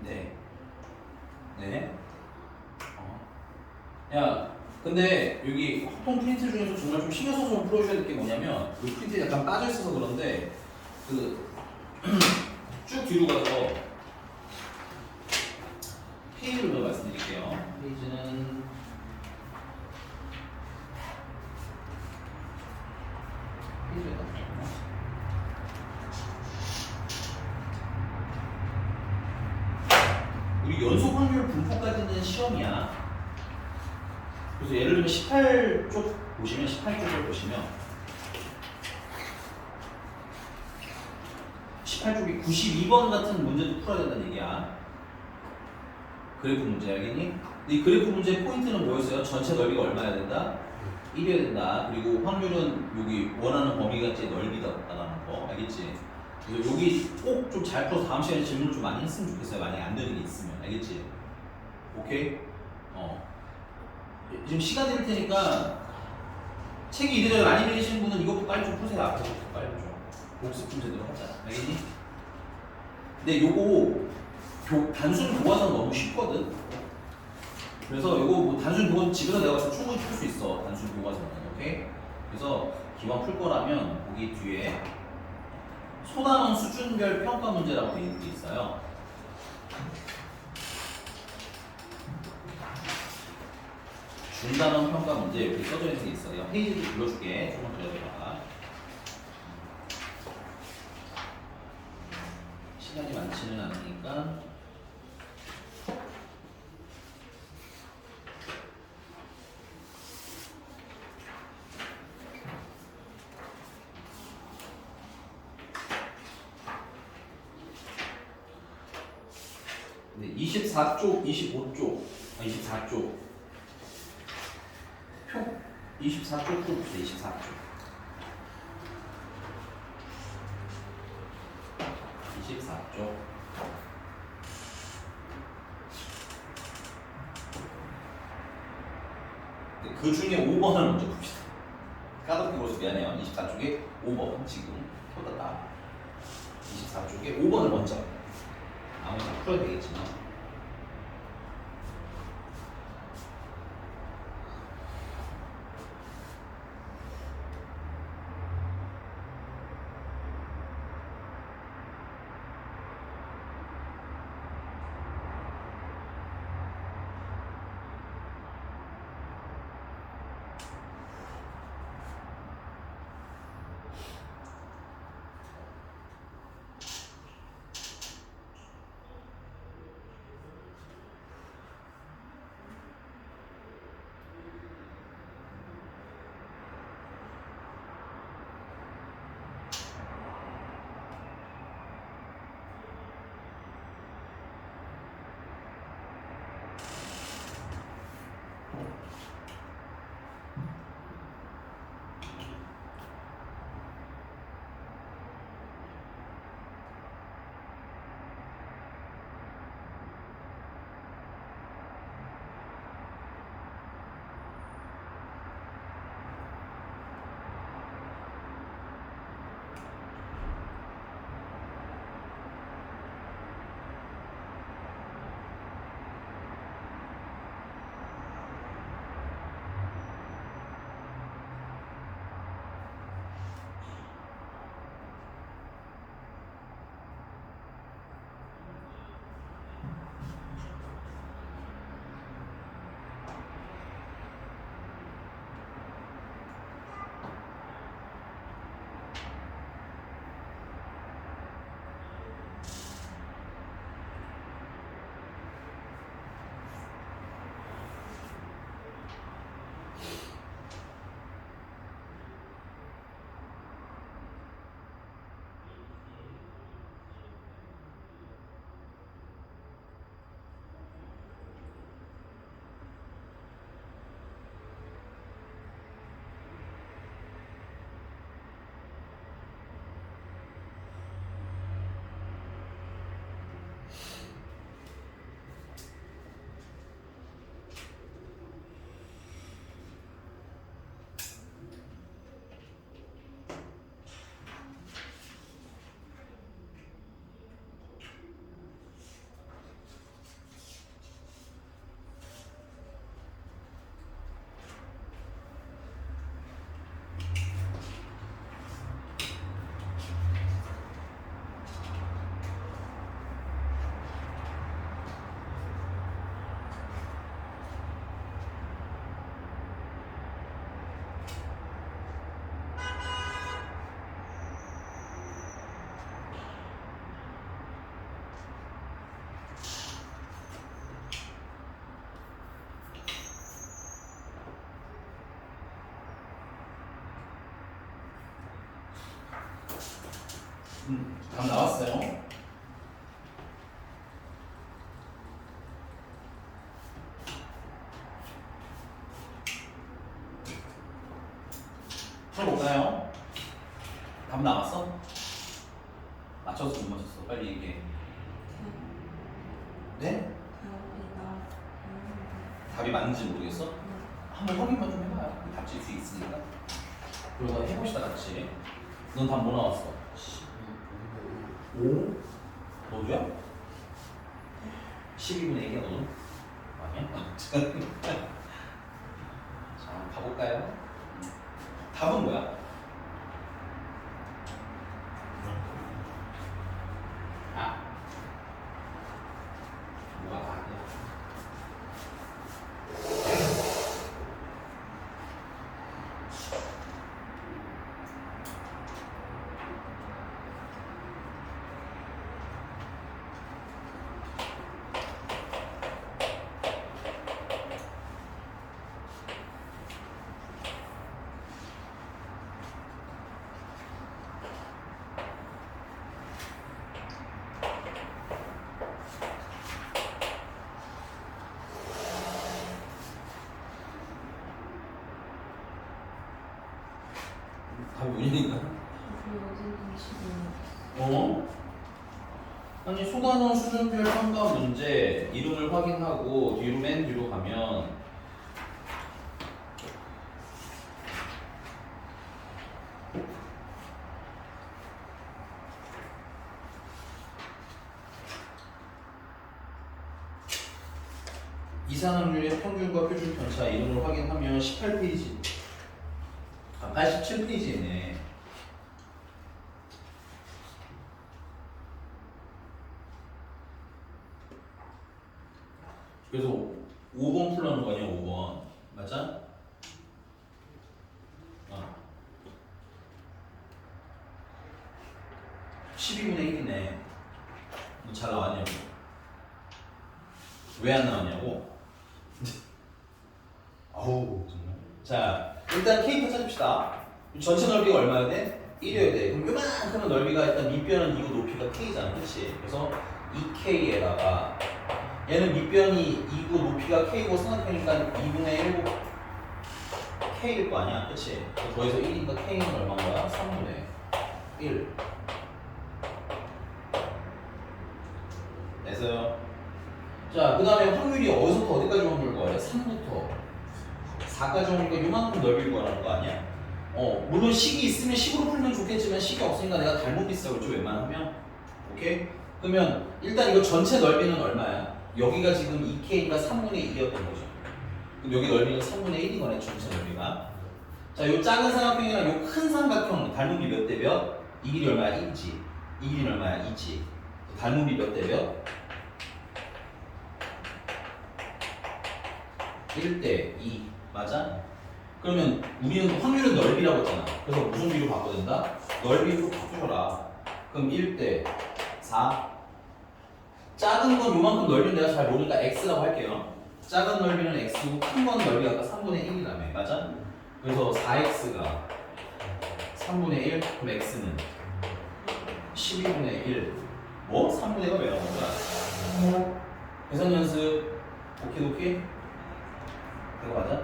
Speaker 1: 네, 네. 야, 근데 여기 확통 프린트 중에서 정말 좀 신경 써서 좀 풀어줘야 될 게 뭐냐면 이 프린트 약간 빠져 있어서 그런데 쭉 뒤로 가서 페이지를 더 말씀드릴게요. 페이지는 우리 연속 확률 분포까지는 시험이야. 그래서 예를 들면 18쪽 보시면 18쪽을 보시면 18쪽이 92번 같은 문제도 풀어야 된다는 얘기야. 그래프 문제 알겠니? 근데 이 그래프 문제의 포인트는 뭐였어요? 전체 넓이가 얼마여야 된다? 1이어야 된다. 그리고 확률은 여기 원하는 범위가 제 넓이다 나가는 거 알겠지? 그래서 여기 꼭 좀 잘 풀어서 다음 시간에 질문을 좀 많이 했으면 좋겠어요. 만약에 안 되는 게 있으면 알겠지? 오케이? 지금 시간 드릴 테니까 책이 이래저래 많이 빌리시는 분은 이것도 빨리 좀 푸세요. 앞에서 빨리 좀 복습 문제대로 하자. 알겠니? 근데 요거 단순 교과서는 너무 쉽거든. 그래서 요거 뭐 단순 교과서 집에서 내가 봤을 때 충분히 풀 수 있어. 단순 교과서는. 오케이? 그래서 기왕 풀 거라면 거기 뒤에 소단원 수준별 평가 문제라고 되어 있는 게 있어요. 중단원 평가 문제 여기 써져 있는 게 있어요. 페이지도 불러줄게. 조금 기다려봐. 시간이 많지는 않으니까. 네, 24쪽, 25쪽, 24쪽. 24쪽 쭉 봅시다. 24쪽. 24쪽. 그 중에 5번을 먼저 봅시다. 까덕기로서 미안해요. 24쪽에 5번 지금 쏟았다. 24쪽에 5번을 먼저. 아무나 풀어야 되겠지만. 답 나왔어요. 풀어볼까요? 답 나왔어? 맞췄어 못 맞췄어? 빨리 얘기해. 네? 답이 맞는지 모르겠어? 한번 확인만 좀 해봐요. 답 질 수 있으니까. 그리고 해봅시다 같이. 넌 답 뭐 나왔어? 5? 너도야? 12분의 1이야 너는? 아니야? 자 가볼까요? 답은 뭐야? 아 뭐가 아니야? 답이 문이니까. 어? 아니 소단원 수준별 평가 문제 이름을 확인하고 뒤로 맨 뒤로 가면 이산항률의 평균과 표준 편차 이름을 확인하면 18페이지 87페이지네. 그래서 5번 풀라는 거 아니야 5번 맞아? 12분의 1이네. 너 잘 나왔냐고. 왜 안 나왔냐고? 아우 정말. 자 일단 K부터 찾읍시다. 전체 넓이가 얼마야 돼? 1이어야 돼. 그럼 요만큼은 넓이가 일단 밑변은 이고 높이가 K잖아 그치? 그래서 2K에다가 얘는 밑변이 2고 높이가 K고 삼각형이니까 2분의 1 K일 거 아니야 그치? 더해서 1이니까 K는 얼마인 거야? 3분의 1 됐어요. 자, 그 다음에 확률이 어디서부터 어디까지 확률 구하래? 3부터 4까지 오니까 요만큼 넓이를 구하라는 거 아니야? 물론 식이 있으면 식으로 풀면 좋겠지만 식이 없으니까 내가 달목비 쓰라고 했죠 웬만하면. 오케이? 그러면 일단 이거 전체 넓이는 얼마야? 여기가 지금 2K가 3분의 2였던 거죠. 그럼 여기 넓이는 3분의 1인 거네 전체 넓이가. 자, 요 작은 삼각형이랑 요 큰 삼각형 달목비 몇 대 몇? 이 길이 얼마야? 1이지. 이 길이는 얼마야? 2지. 달목비 몇 대 몇? 1대 2 맞아? 그러면 우리는 확률은 넓이라고 했잖아. 그래서 무슨 비로 바꿔야 된다? 넓이로 바꾸셔라. 그럼 1대 4 작은 건 요만큼 넓이는 내가 잘 모르니까 x라고 할게요. 작은 넓이는 x고 큰 건 넓이가 아까 3분의 1이라며 맞아? 그래서 4x가 3분의 1 그럼 x는 12분의 1 뭐? 3분의 1가 왜 나온 거야? 계산 연습 오케이? 그거 맞아?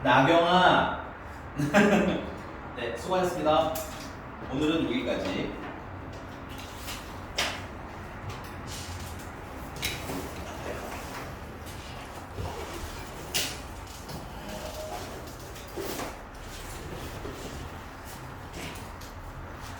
Speaker 1: 나경아 네 수고하셨습니다. 오늘은 여기까지.